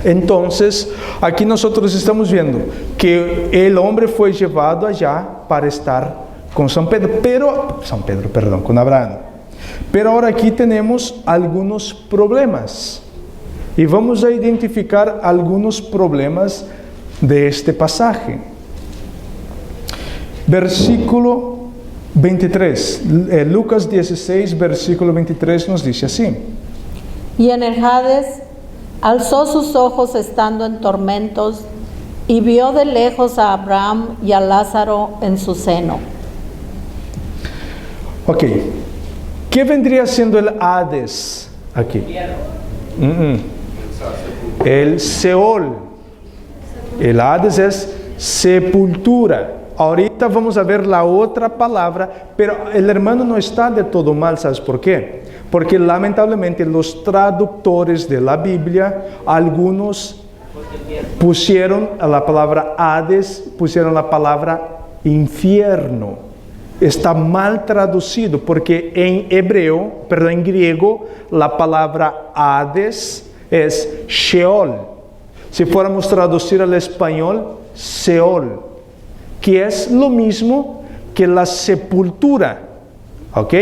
Entonces, aquí nosotros estamos viendo que el hombre fue llevado allá para estar con con Abraham. Pero ahora aquí tenemos algunos problemas. Y vamos a identificar algunos problemas de este pasaje. Versículo 23, Lucas 16, versículo 23 nos dice así: Y en el Hades alzó sus ojos estando en tormentos y vio de lejos a Abraham y a Lázaro en su seno. Ok, ¿qué vendría siendo el Hades aquí? El Seol. El Hades es sepultura. Ahorita vamos a ver la otra palabra, pero el hermano no está de todo mal, ¿sabes por qué? Porque lamentablemente los traductores de la Biblia, algunos pusieron a la palabra Hades, pusieron la palabra infierno. Está mal traducido porque en griego, la palabra Hades es Sheol. Si fuéramos a traducir al español, Seol, que es lo mismo que la sepultura. ¿Ok?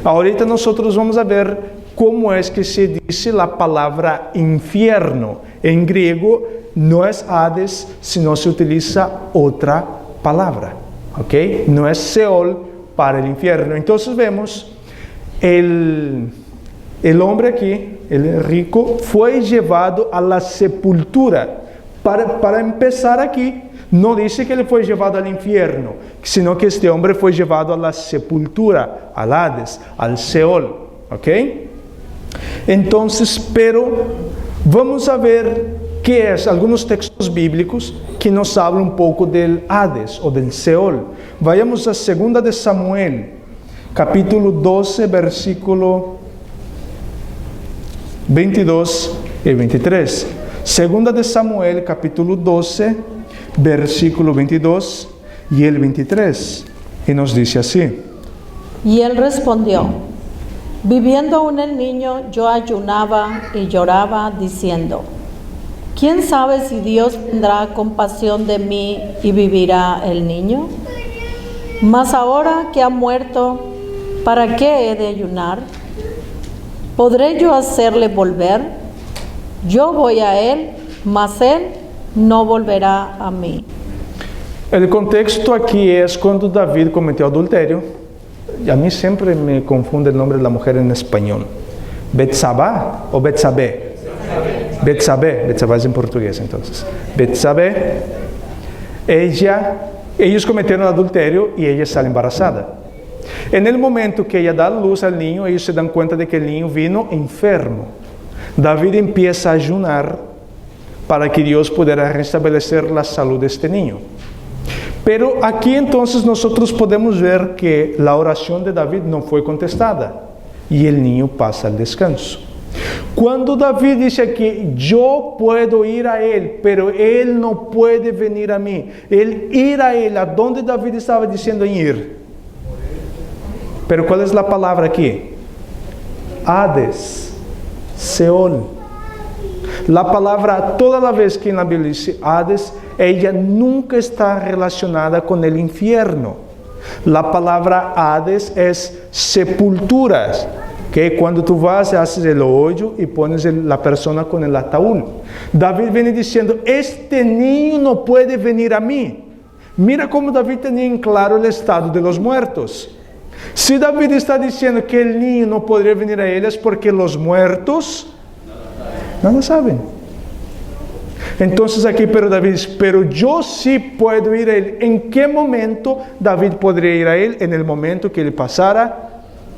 Ahorita nosotros vamos a ver cómo es que se dice la palabra infierno. En griego no es Hades, sino se utiliza otra palabra. ¿Ok? No es Seol para el infierno. Entonces vemos el hombre aquí, el rico, fue llevado a la sepultura. Para empezar aquí, no dice que él fue llevado al infierno, sino que este hombre fue llevado a la sepultura, al Hades, al Seol. ¿Ok? Entonces, pero vamos a ver qué es algunos textos bíblicos que nos hablan un poco del Hades o del Seol. Vayamos a 2 de Samuel, capítulo 12, versículo 22 y 23. 2 de Samuel, capítulo 12, versículo 22 y el 23. Y nos dice así. Y él respondió: viviendo aún el niño, yo ayunaba y lloraba, diciendo: ¿quién sabe si Dios tendrá compasión de mí y vivirá el niño? Mas ahora que ha muerto, ¿para qué he de ayunar? ¿Podré yo hacerle volver? Yo voy a él, mas él no volverá a mí. El contexto aquí es cuando David cometió adulterio. A mí siempre me confunde el nombre de la mujer en español. Betsabá o Betsabé. Betsabé es en portugués entonces. Betsabé, ellos cometieron adulterio y ella sale embarazada. En el momento que ella da luz al niño, ellos se dan cuenta de que el niño vino enfermo. David empieza a ayunar para que Dios pudiera restablecer la salud de este niño. Pero aquí entonces nosotros podemos ver que la oración de David no fue contestada y el niño pasa al descanso. Cuando David dice aquí, yo puedo ir a él, pero él no puede venir a mí. El ir a él, ¿a dónde David estaba diciendo en ir? Pero ¿cuál es la palabra aquí? Hades, Seol. La palabra, toda la vez que en la Biblia dice Hades, ella nunca está relacionada con el infierno. La palabra Hades es sepulturas. Que cuando tú vas, haces el hoyo y pones la persona con el ataúd. David viene diciendo, este niño no puede venir a mí. Mira cómo David tenía en claro el estado de los muertos. Si David está diciendo que el niño no podría venir a él, es porque los muertos no lo saben. Entonces aquí, pero David dice, pero yo sí puedo ir a él. ¿En qué momento David podría ir a él? En el momento que él pasara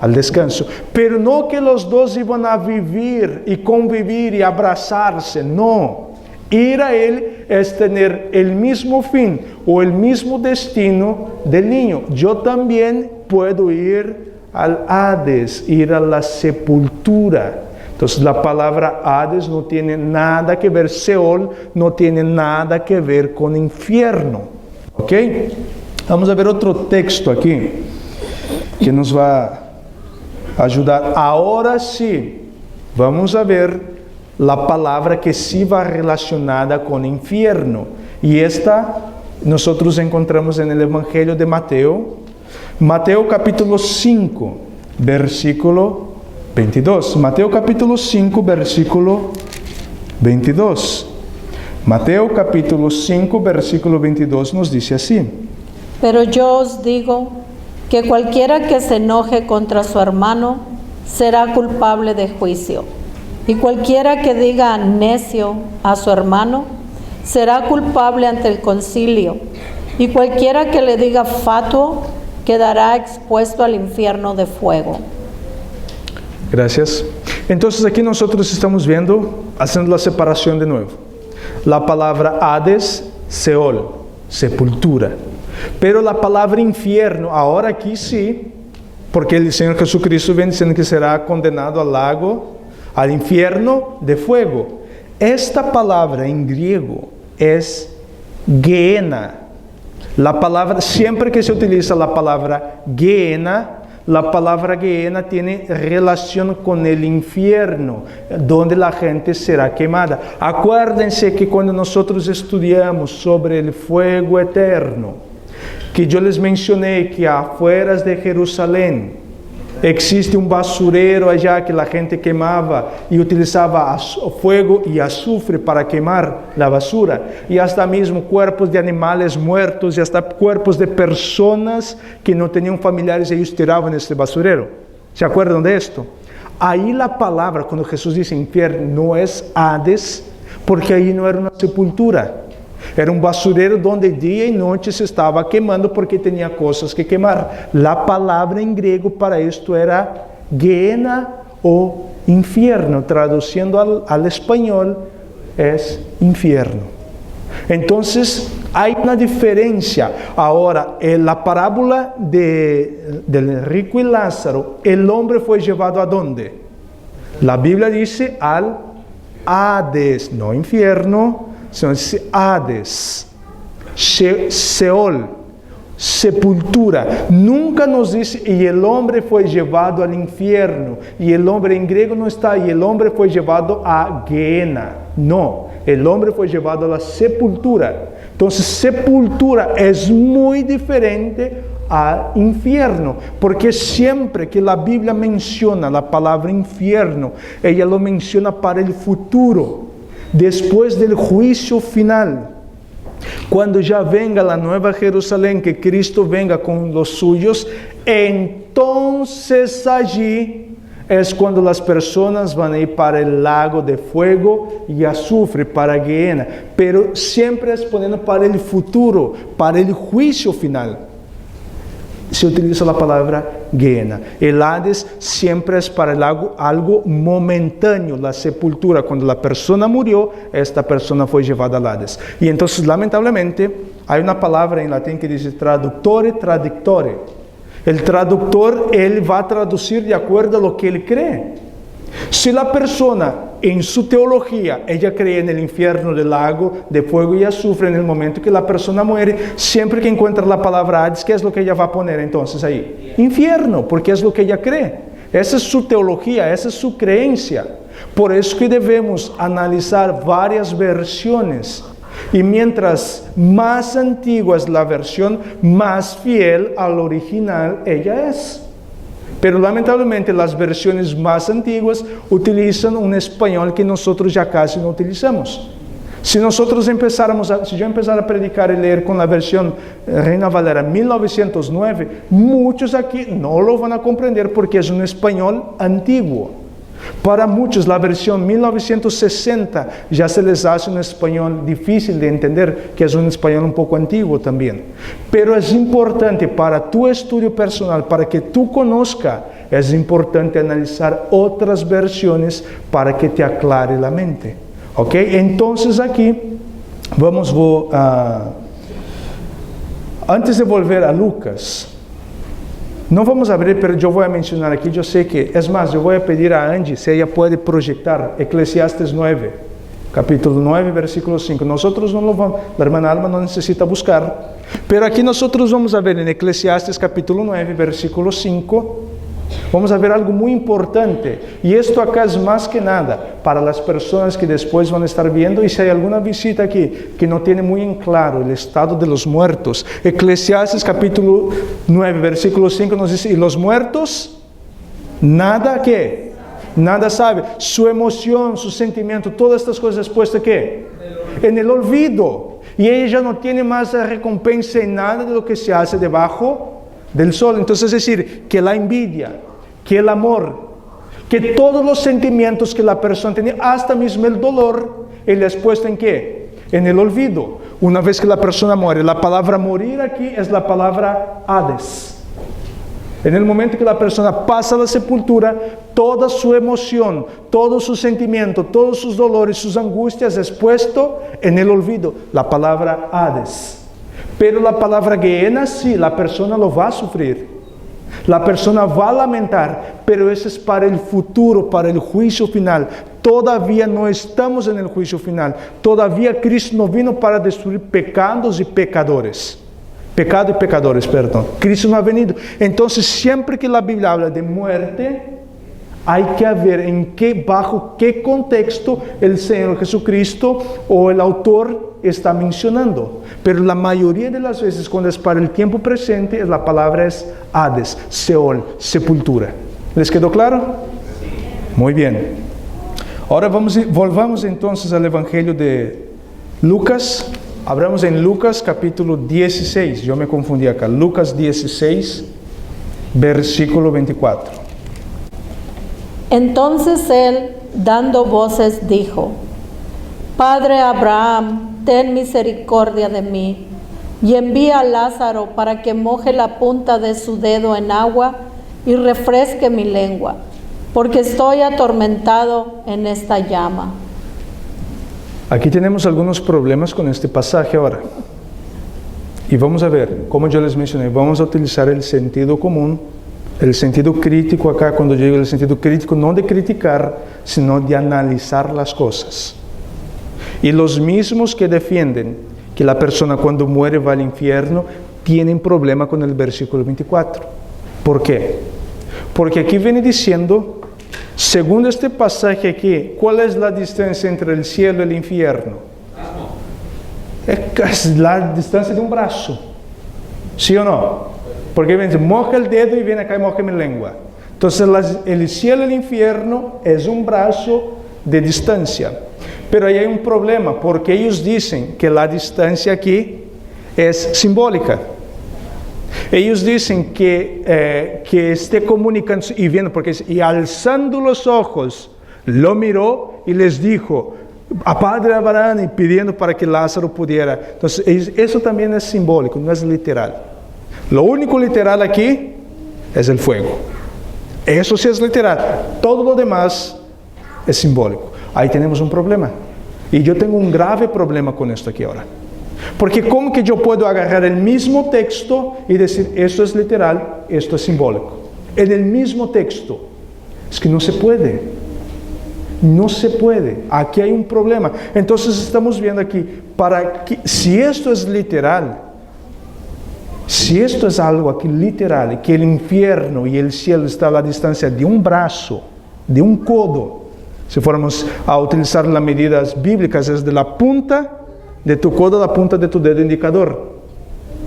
al descanso. Pero no que los dos iban a vivir y convivir y abrazarse, no. Ir a él es tener el mismo fin o el mismo destino del niño. Yo también puedo ir al Hades, ir a la sepultura. Entonces la palabra Hades no tiene nada que ver, Seol no tiene nada que ver con infierno. ¿Ok? Vamos a ver otro texto aquí que nos va a ayudar. Ahora sí, vamos a ver la palabra que sí va relacionada con infierno. Y esta nosotros encontramos en el Evangelio de Mateo. Mateo capítulo 5, versículo 22. Mateo capítulo 5, versículo 22. Mateo capítulo 5, versículo 22 nos dice así. Pero yo os digo que cualquiera que se enoje contra su hermano será culpable de juicio. Y cualquiera que diga necio a su hermano será culpable ante el concilio. Y cualquiera que le diga fatuo quedará expuesto al infierno de fuego. Gracias. Entonces aquí nosotros estamos viendo, haciendo la separación de nuevo. La palabra Hades, Seol, sepultura. Pero la palabra infierno, ahora aquí sí, porque el Señor Jesucristo viene diciendo que será condenado al lago, al infierno de fuego. Esta palabra en griego es Gehenna. La palabra, siempre que se utiliza la palabra Gehenna, la palabra Gehenna tiene relación con el infierno, donde la gente será quemada. Acuérdense que cuando nosotros estudiamos sobre el fuego eterno, que yo les mencioné que afuera de Jerusalén existe un basurero allá que la gente quemaba y utilizaba fuego y azufre para quemar la basura, y hasta mismo cuerpos de animales muertos y hasta cuerpos de personas que no tenían familiares, ellos tiraban en este basurero. ¿Se acuerdan de esto? Ahí la palabra, cuando Jesús dice infierno, no es Hades, porque ahí no era una sepultura. Era un basurero donde día y noche se estaba quemando porque tenía cosas que quemar. La palabra en griego para esto era Gehenna o infierno. Traduciendo al español es infierno. Entonces hay una diferencia. Ahora, en la parábola del rico y Lázaro, el hombre fue llevado ¿a dónde? La Biblia dice al Hades, no infierno, sino Hades, Seol, sepultura. Nunca nos dice, y el hombre fue llevado al infierno. Y el hombre en griego no está, y el hombre fue llevado a Gehenna. No, el hombre fue llevado a la sepultura. Entonces, sepultura es muy diferente al infierno, porque siempre que la Biblia menciona la palabra infierno, ella lo menciona para el futuro. Después del juicio final, cuando ya venga la nueva Jerusalén, que Cristo venga con los suyos, entonces allí es cuando las personas van a ir para el lago de fuego y azufre, para Gehenna. Pero siempre es poniendo para el futuro, para el juicio final. Se utiliza la palabra Gehenna. El Hades siempre es para algo momentáneo, la sepultura. Cuando la persona murió, esta persona fue llevada al Hades. Y entonces, lamentablemente, hay una palabra en latín que dice traductore, tradictore. El traductor, él va a traducir de acuerdo a lo que él cree. Si la persona, en su teología, ella cree en el infierno del lago de fuego y azufre, en el momento que la persona muere, siempre que encuentra la palabra Hades, ¿qué es lo que ella va a poner entonces ahí? Infierno, porque es lo que ella cree. Esa es su teología, esa es su creencia. Por eso que debemos analizar varias versiones. Y mientras más antigua es la versión, más fiel al original ella es. Pero lamentablemente las versiones más antiguas utilizan un español que nosotros ya casi no utilizamos. Si yo empezara a predicar y leer con la versión Reina Valera 1909, muchos aquí no lo van a comprender porque es un español antiguo. Para muchos la versión 1960 ya se les hace un español difícil de entender, que es un español un poco antiguo también. Pero es importante para tu estudio personal, para que tú conozcas, es importante analizar otras versiones para que te aclare la mente. ¿Ok? Entonces aquí vamos antes de volver a Lucas. No vamos a abrir, pero yo voy a mencionar aquí, yo sé que, es más, yo voy a pedir a Angie si ella puede proyectar Eclesiastes 9, capítulo 9, versículo 5. Nosotros no lo vamos, la hermana Alma no necesita buscar, pero aquí nosotros vamos a ver en Eclesiastes capítulo 9, versículo 5, vamos a ver algo muy importante, y esto acá es más que nada para las personas que después van a estar viendo, y si hay alguna visita aquí que no tiene muy en claro el estado de los muertos. Eclesiastes capítulo 9, versículo 5 nos dice, y los muertos, nada ¿qué? Nada sabe, su emoción, su sentimiento, todas estas cosas puestas ¿qué? En el olvido, y ella ya no tiene más recompensa en nada de lo que se hace debajo del sol. Entonces es decir, que la envidia, que el amor, que todos los sentimientos que la persona tenía, hasta mismo el dolor, él es puesto en ¿qué? En el olvido. Una vez que la persona muere, la palabra morir aquí es la palabra Hades. En el momento que la persona pasa a la sepultura, toda su emoción, todo su sentimiento, todos sus dolores, sus angustias es puesto en el olvido, la palabra Hades. Pero la palabra Gehenna sí, la persona lo va a sufrir, la persona va a lamentar, pero eso es para el futuro, para el juicio final. todavía no estamos en el juicio final. Todavía Cristo no vino para destruir pecados y pecadores. Pecado y pecadores, perdón. Cristo no ha venido. Entonces, siempre que la Biblia habla de muerte, hay que ver bajo qué contexto el Señor Jesucristo o el autor está mencionando. Pero la mayoría de las veces, cuando es para el tiempo presente, la palabra es Hades, Seol, sepultura. ¿Les quedó claro? Muy bien. Ahora volvamos entonces al Evangelio de Lucas. Abramos en Lucas capítulo 16. Yo me confundí acá. Lucas 16, versículo 24. Entonces él, dando voces, dijo: Padre Abraham, ten misericordia de mí, y envía a Lázaro para que moje la punta de su dedo en agua y refresque mi lengua, porque estoy atormentado en esta llama. Aquí tenemos algunos problemas con este pasaje ahora. Y vamos a ver, como yo les mencioné, vamos a utilizar el sentido común, el sentido crítico acá. Cuando yo digo el sentido crítico, no de criticar, sino de analizar las cosas. Y los mismos que defienden que la persona cuando muere va al infierno, tienen problema con el versículo 24. ¿Por qué? Porque aquí viene diciendo, según este pasaje aquí, ¿cuál es la distancia entre el cielo y el infierno? Es la distancia de un brazo. ¿Sí o no? Porque viene, moja el dedo y viene acá y moja mi lengua. Entonces el cielo y el infierno es un brazo de distancia. Pero ahí hay un problema, porque ellos dicen que la distancia aquí es simbólica. Ellos dicen que esté comunicando y viendo, porque y alzando los ojos, lo miró y les dijo a Padre Abraham, y pidiendo para que Lázaro pudiera. Entonces, eso también es simbólico, no es literal. Lo único literal aquí es el fuego. Eso sí es literal. Todo lo demás es simbólico. Ahí tenemos un problema. Y yo tengo un grave problema con esto aquí ahora. Porque ¿cómo que yo puedo agarrar el mismo texto y decir, esto es literal, esto es simbólico? En el mismo texto. Es que no se puede. No se puede. Aquí hay un problema. Entonces estamos viendo aquí, si esto es literal, si esto es algo aquí literal, que el infierno y el cielo están a la distancia de un brazo, de un codo, si fuéramos a utilizar las medidas bíblicas, es de la punta de tu codo a la punta de tu dedo indicador.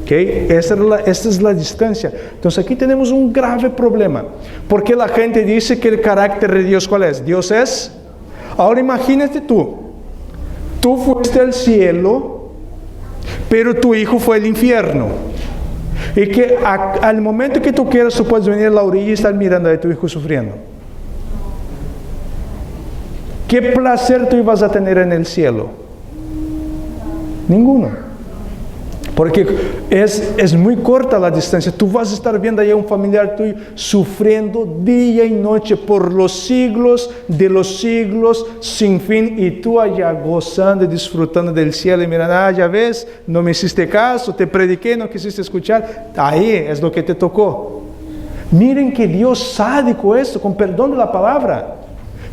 ¿Okay? Esta es la distancia. Entonces aquí tenemos un grave problema. Porque la gente dice que el carácter de Dios, ¿cuál es? Dios es. Ahora imagínate tú fuiste al cielo, pero tu hijo fue al infierno. Y que al momento que tú quieras, tú puedes venir a la orilla y estar mirando a tu hijo sufriendo. ¿Qué placer tú ibas a tener en el cielo? Ninguno. Porque es muy corta la distancia. Tú vas a estar viendo ahí a un familiar tuyo sufriendo día y noche por los siglos de los siglos sin fin, y tú allá gozando y disfrutando del cielo y mirando, ya ves, no me hiciste caso, te prediqué, no quisiste escuchar. Ahí es lo que te tocó. Miren que Dios sádico esto, con perdón de la palabra.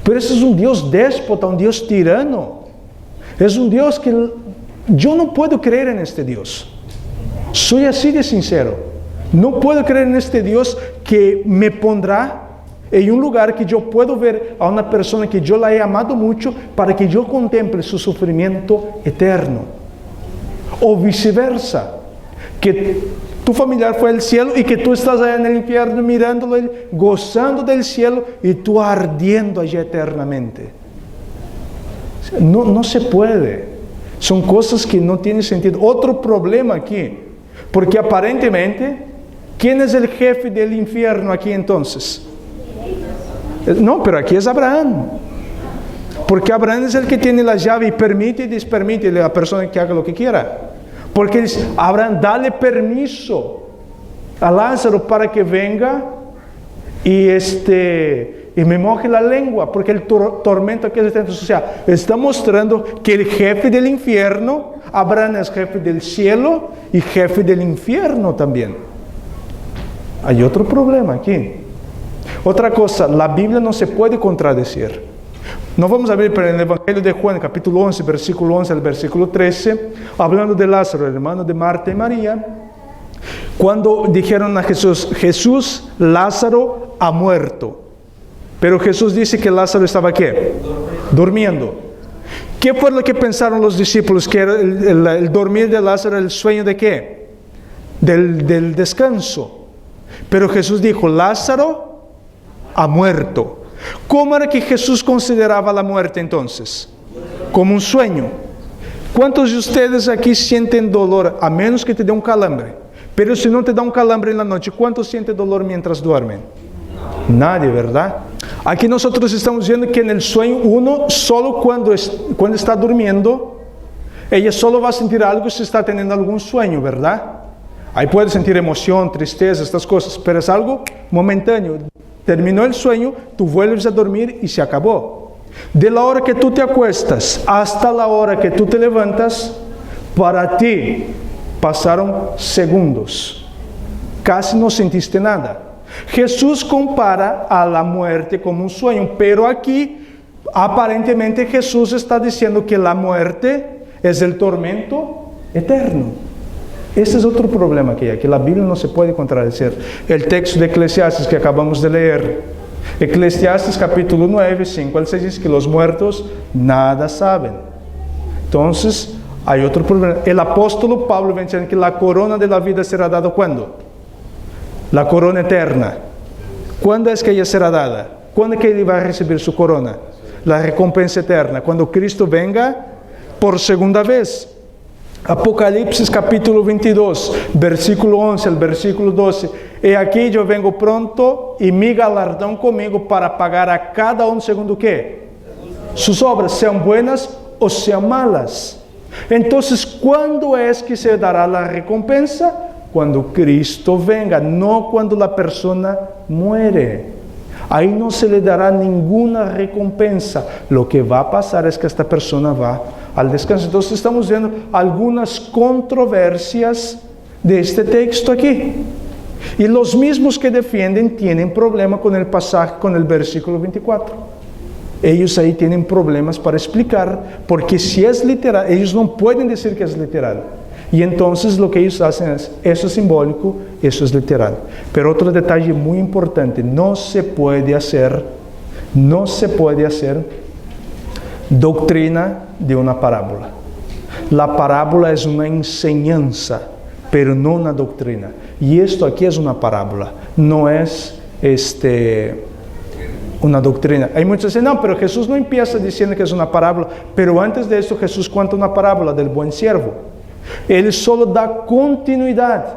Pero ese es un Dios déspota, un Dios tirano. Es un Dios que yo no puedo creer en este Dios. Soy así de sincero. No puedo creer en este Dios que me pondrá en un lugar que yo puedo ver a una persona que yo la he amado mucho para que yo contemple su sufrimiento eterno. O viceversa, que tu familiar fue al cielo y que tú estás allá en el infierno mirándolo, gozando del cielo y tú ardiendo allí eternamente. No se puede. Son cosas que no tienen sentido. Otro problema aquí, porque aparentemente, ¿quién es el jefe del infierno aquí entonces? No, pero aquí es Abraham. Porque Abraham es el que tiene la llave y permite y despermite a la persona que haga lo que quiera. Porque dice, Abraham, dale permiso a Lázaro para que venga y me moje la lengua, porque el tormento que está. O sea, está mostrando que el jefe del infierno, Abraham es jefe del cielo y jefe del infierno también. Hay otro problema aquí. Otra cosa, la Biblia no se puede contradecir. No vamos a ver, pero en el Evangelio de Juan, capítulo 11, versículo 11 al versículo 13, hablando de Lázaro, hermano de Marta y María, cuando dijeron a Jesús, Jesús, Lázaro ha muerto. Pero Jesús dice que Lázaro estaba ¿qué? Durmiendo. ¿Qué fue lo que pensaron los discípulos? Que era el dormir de Lázaro, el sueño de ¿qué? Del descanso. Pero Jesús dijo, Lázaro ha muerto. ¿Cómo era que Jesús consideraba la muerte entonces? Como un sueño. ¿Cuántos de ustedes aquí sienten dolor, a menos que te dé un calambre? Pero si no te da un calambre en la noche, ¿cuántos sienten dolor mientras duermen? Nadie, ¿verdad? Aquí nosotros estamos viendo que en el sueño uno, solo cuando está durmiendo, ella solo va a sentir algo si está teniendo algún sueño, ¿verdad? Ahí puede sentir emoción, tristeza, estas cosas, pero es algo momentáneo. Terminó el sueño, tú vuelves a dormir y se acabó. De la hora que tú te acuestas hasta la hora que tú te levantas, para ti pasaron segundos. Casi no sentiste nada. Jesús compara a la muerte como un sueño, pero aquí aparentemente Jesús está diciendo que la muerte es el tormento eterno. Ese es otro problema que hay, que la Biblia no se puede contradecir. El texto de Eclesiastes que acabamos de leer, Eclesiastes capítulo 9, 5 al 6, dice que los muertos nada saben. Entonces, hay otro problema. El apóstol Pablo menciona que la corona de la vida será dada ¿cuándo? La corona eterna. ¿Cuándo es que ella será dada? ¿Cuándo es que él va a recibir su corona? La recompensa eterna. Cuando Cristo venga por segunda vez. Apocalipsis capítulo 22, versículo 11 al versículo 12. He aquí yo vengo pronto y mi galardón conmigo para pagar a cada uno segundo ¿qué? Sus obras, sean buenas o sean malas. Entonces, ¿cuándo es que se dará la recompensa? Cuando Cristo venga, no cuando la persona muere. Ahí no se le dará ninguna recompensa. Lo que va a pasar es que esta persona va al descanso. Entonces estamos viendo algunas controversias de este texto aquí. Y los mismos que defienden tienen problema con el pasaje, con el versículo 24. Ellos ahí tienen problemas para explicar, porque si es literal, ellos no pueden decir que es literal. Y entonces lo que ellos hacen es, eso es simbólico, eso es literal. Pero otro detalle muy importante, no se puede hacer doctrina de una parábola. La parábola es una enseñanza, pero no una doctrina. Y esto aquí es una parábola, no es una doctrina. Hay muchos que dicen, no, pero Jesús no empieza diciendo que es una parábola, pero antes de esto Jesús cuenta una parábola del buen siervo. Ele solo da continuidade.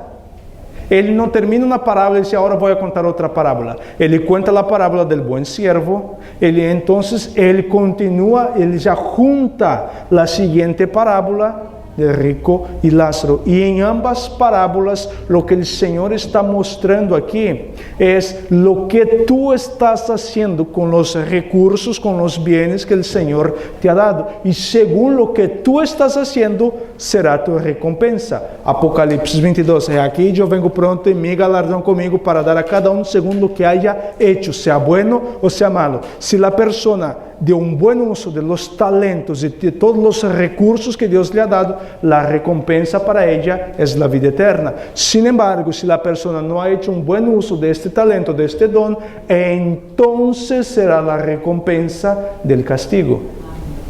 Ele não termina uma parábola e diz, agora vou contar outra parábola. Ele conta a parábola do bom servo. Ele continua, ele já junta a seguinte parábola de rico y Lázaro. Y en ambas parábolas lo que el Señor está mostrando aquí es lo que tú estás haciendo con los recursos, con los bienes que el Señor te ha dado. Y según lo que tú estás haciendo, será tu recompensa. Apocalipsis 22, aquí yo vengo pronto y mi galardón conmigo para dar a cada uno según lo que haya hecho, sea bueno o sea malo. Si la persona de un buen uso de los talentos y de todos los recursos que Dios le ha dado, la recompensa para ella es la vida eterna. Sin embargo, si la persona no ha hecho un buen uso de este talento, de este don, entonces será la recompensa del castigo.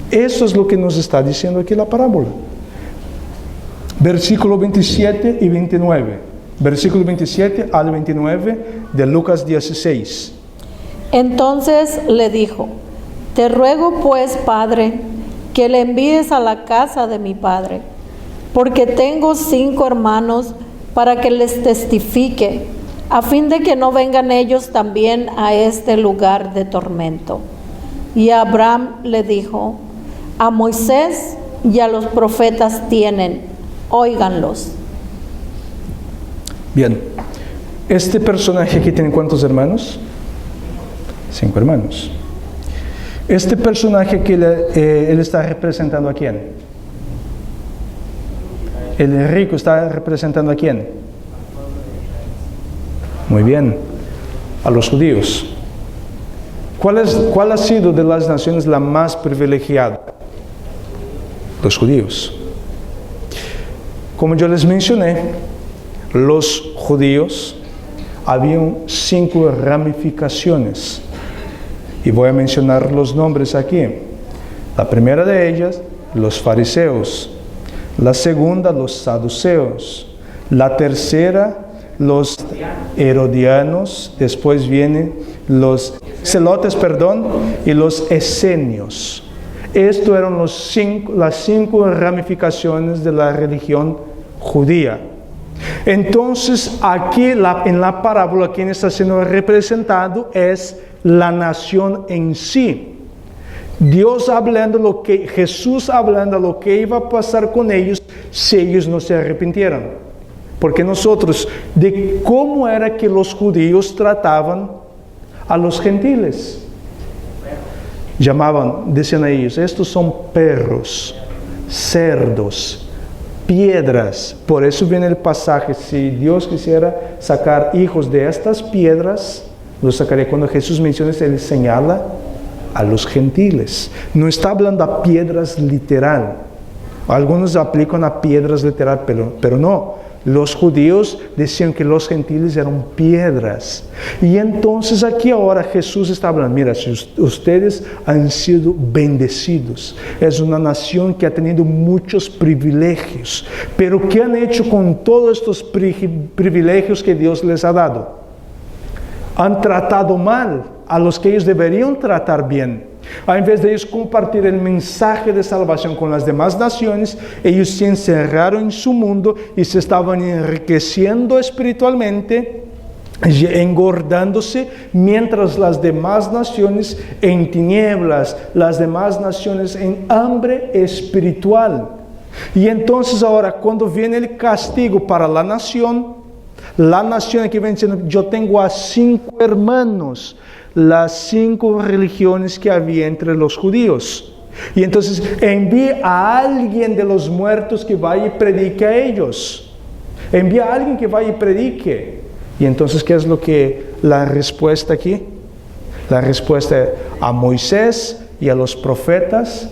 Eso es lo que nos está diciendo aquí la parábola. Versículo 27 y 29. Versículo 27 al 29 de Lucas 16. Entonces le dijo: Te ruego pues, Padre, que le envíes a la casa de mi padre, porque tengo 5 hermanos, para que les testifique, a fin de que no vengan ellos también a este lugar de tormento. Y Abraham le dijo: A Moisés y a los profetas tienen, óiganlos. Bien, este personaje aquí tiene ¿cuántos hermanos? 5 hermanos. Este personaje que él está representando a quién? El rico está representando a quién? Muy bien, a los judíos. ¿Cuál ha sido de las naciones la más privilegiada? Los judíos. Como yo les mencioné, los judíos habían 5 ramificaciones. Y voy a mencionar los nombres aquí. La primera de ellas, los fariseos. La segunda, los saduceos. La tercera, los herodianos. Después vienen los celotes, y los esenios. Estos eran las 5 ramificaciones de la religión judía. Entonces, aquí en la parábola, quien está siendo representado es la nación en sí. Jesús hablando lo que iba a pasar con ellos si ellos no se arrepintieran. Porque nosotros, de cómo era que los judíos trataban a los gentiles. Decían a ellos, estos son perros, cerdos, piedras. Por eso viene el pasaje, si Dios quisiera sacar hijos de estas piedras, los sacaría. Cuando Jesús menciona, Él señala a los gentiles. No está hablando a piedras literal. Algunos aplican a piedras literal, pero no. Los judíos decían que los gentiles eran piedras. Y entonces aquí ahora Jesús está hablando, mira, si ustedes han sido bendecidos, es una nación que ha tenido muchos privilegios, pero ¿qué han hecho con todos estos privilegios que Dios les ha dado? Han tratado mal a los que ellos deberían tratar bien. En vez de ellos compartir el mensaje de salvación con las demás naciones, ellos se encerraron en su mundo y se estaban enriqueciendo espiritualmente, engordándose, mientras las demás naciones en tinieblas, las demás naciones en hambre espiritual. Y entonces ahora, cuando viene el castigo para la nación que viene diciendo, yo tengo a 5 hermanos, las 5 religiones que había entre los judíos. Y entonces envía a alguien de los muertos que vaya y predique a ellos. Envía a alguien que vaya y predique. Y entonces, ¿qué es la respuesta aquí? La respuesta es a Moisés y a los profetas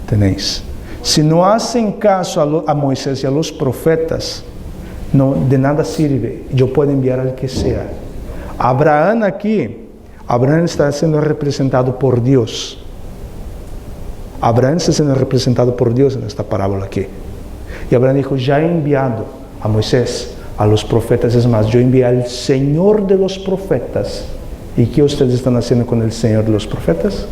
tenéis. Si no hacen caso a Moisés y a los profetas, no, de nada sirve. Yo puedo enviar al que sea. Abraham está siendo representado por Dios. Abraham está siendo representado por Dios en esta parábola aquí. Y Abraham dijo, ya he enviado a Moisés, a los profetas. Es más, yo envié al Señor de los profetas. ¿Y qué ustedes están haciendo con el Señor de los profetas?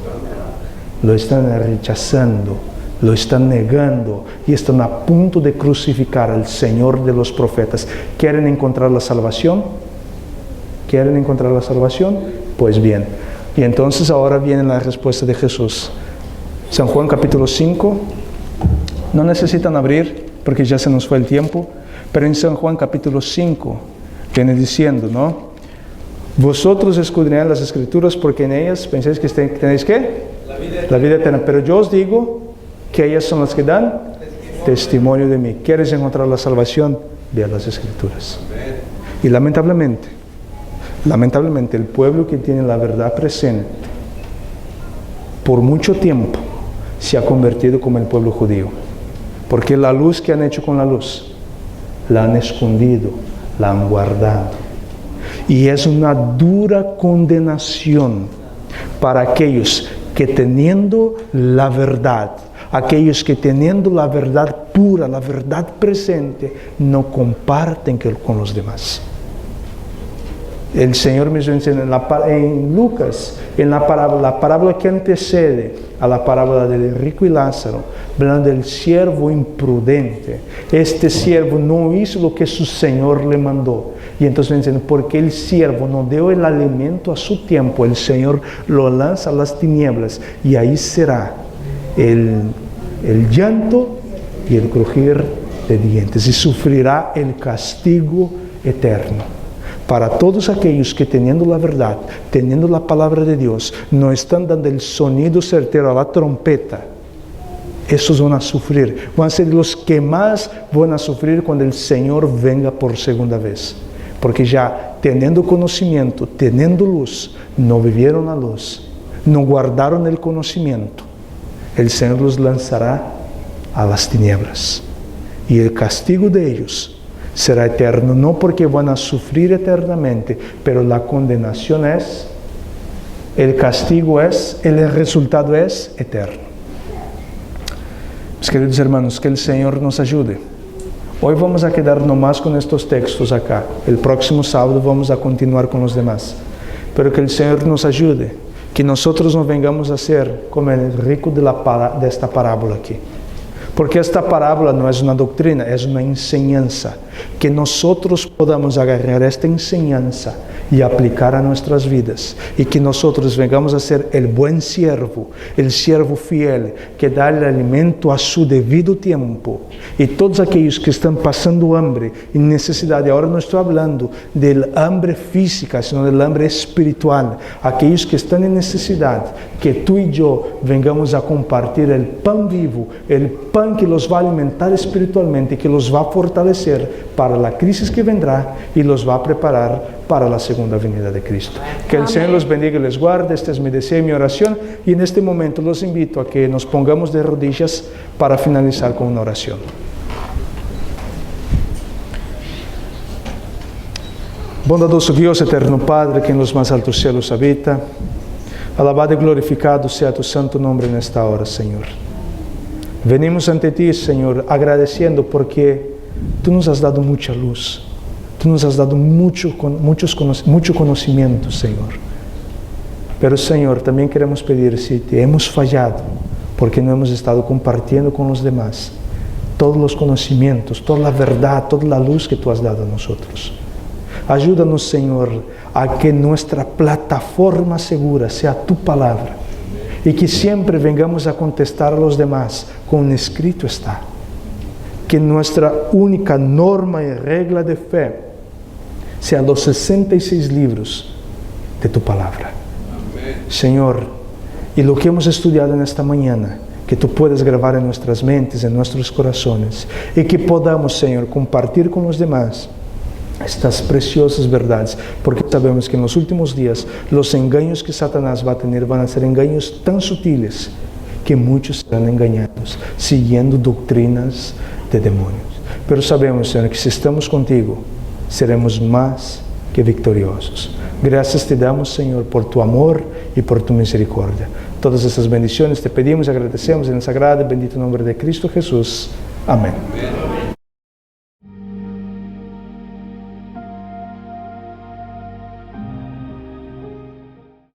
Lo están rechazando, lo están negando y están a punto de crucificar al Señor de los profetas. ¿Quieren encontrar la salvación? ¿Quieren encontrar la salvación? Pues bien, y entonces ahora viene la respuesta de Jesús. San Juan capítulo 5, no necesitan abrir porque ya se nos fue el tiempo, pero en San Juan capítulo 5 viene diciendo, ¿no? Vosotros escudriñáis las Escrituras porque en ellas pensáis que tenéis ¿qué? La vida eterna, pero yo os digo que ellas son las que dan testimonio de mí. ¿Quieres encontrar la salvación? Ve a las Escrituras. Y lamentablemente, el pueblo que tiene la verdad presente, por mucho tiempo, se ha convertido como el pueblo judío. Porque la luz que han hecho con la luz, la han escondido, la han guardado. Y es una dura condenación para aquellos que teniendo la verdad, aquellos que teniendo la verdad pura, la verdad presente, no comparten con los demás. El Señor mismo enseña en Lucas, en la parábola que antecede a la parábola del rico y Lázaro, hablando del siervo imprudente. Este siervo no hizo lo que su Señor le mandó. Y entonces enseña, porque el siervo no dio el alimento a su tiempo, el Señor lo lanza a las tinieblas y ahí será el llanto y el crujir de dientes y sufrirá el castigo eterno. Para todos aquellos que teniendo la verdad, teniendo la palabra de Dios, no están dando el sonido certero a la trompeta, esos van a sufrir. Van a ser los que más van a sufrir cuando el Señor venga por segunda vez. Porque ya teniendo conocimiento, teniendo luz, no vivieron la luz, no guardaron el conocimiento, el Señor los lanzará a las tinieblas. Y el castigo de ellos será eterno, no porque van a sufrir eternamente, pero la condenación es, el castigo es, el resultado es eterno. Mis queridos hermanos, que el Señor nos ayude. Hoy vamos a quedar nomás con estos textos acá. El próximo sábado vamos a continuar con los demás. Pero que el Señor nos ayude, que nosotros no vengamos a ser como el rico de esta parábola aquí. Porque esta parábola no es una doctrina, es una enseñanza. Que nosotros podamos agarrar esta enseñanza y aplicar a nuestras vidas. Y que nosotros vengamos a ser el buen siervo, el siervo fiel, que da el alimento a su debido tiempo. Y todos aquellos que están pasando hambre y necesidad, y ahora no estoy hablando del hambre física, sino del hambre espiritual. Aquellos que están en necesidad, que tú y yo vengamos a compartir el pan vivo, el pan que los va a alimentar espiritualmente, que los va a fortalecer para la crisis que vendrá y los va a preparar para la segunda venida de Cristo. Que el Señor los bendiga y les guarde. Este es mi deseo y mi oración. Y en este momento los invito a que nos pongamos de rodillas para finalizar con una oración. Bondadoso Dios, eterno Padre, que en los más altos cielos habita, alabado y glorificado sea tu santo nombre en esta hora, Señor. Venimos ante ti, Señor, agradeciendo porque tú nos has dado mucha luz. Tú nos has dado mucho conocimiento, Señor. Pero, Señor, también queremos pedir si te hemos fallado porque no hemos estado compartiendo con los demás todos los conocimientos, toda la verdad, toda la luz que tú has dado a nosotros. Ayúdanos, Señor, a que nuestra plataforma segura sea tu palabra y que siempre vengamos a contestar a los demás con escrito está. Que nuestra única norma y regla de fe sean los 66 libros de tu palabra. Amén. Señor, y lo que hemos estudiado en esta mañana, que tú puedes grabar en nuestras mentes, en nuestros corazones, y que podamos, Señor, compartir con los demás estas preciosas verdades, porque sabemos que en los últimos días los engaños que Satanás va a tener van a ser engaños tan sutiles que muchos serán engañados, siguiendo doctrinas de demonios. Pero sabemos, Señor, que si estamos contigo, seremos más que victoriosos. Gracias te damos, Señor, por tu amor y por tu misericordia. Todas estas bendiciones te pedimos y agradecemos en el sagrado y bendito nombre de Cristo Jesús. Amén. Amén.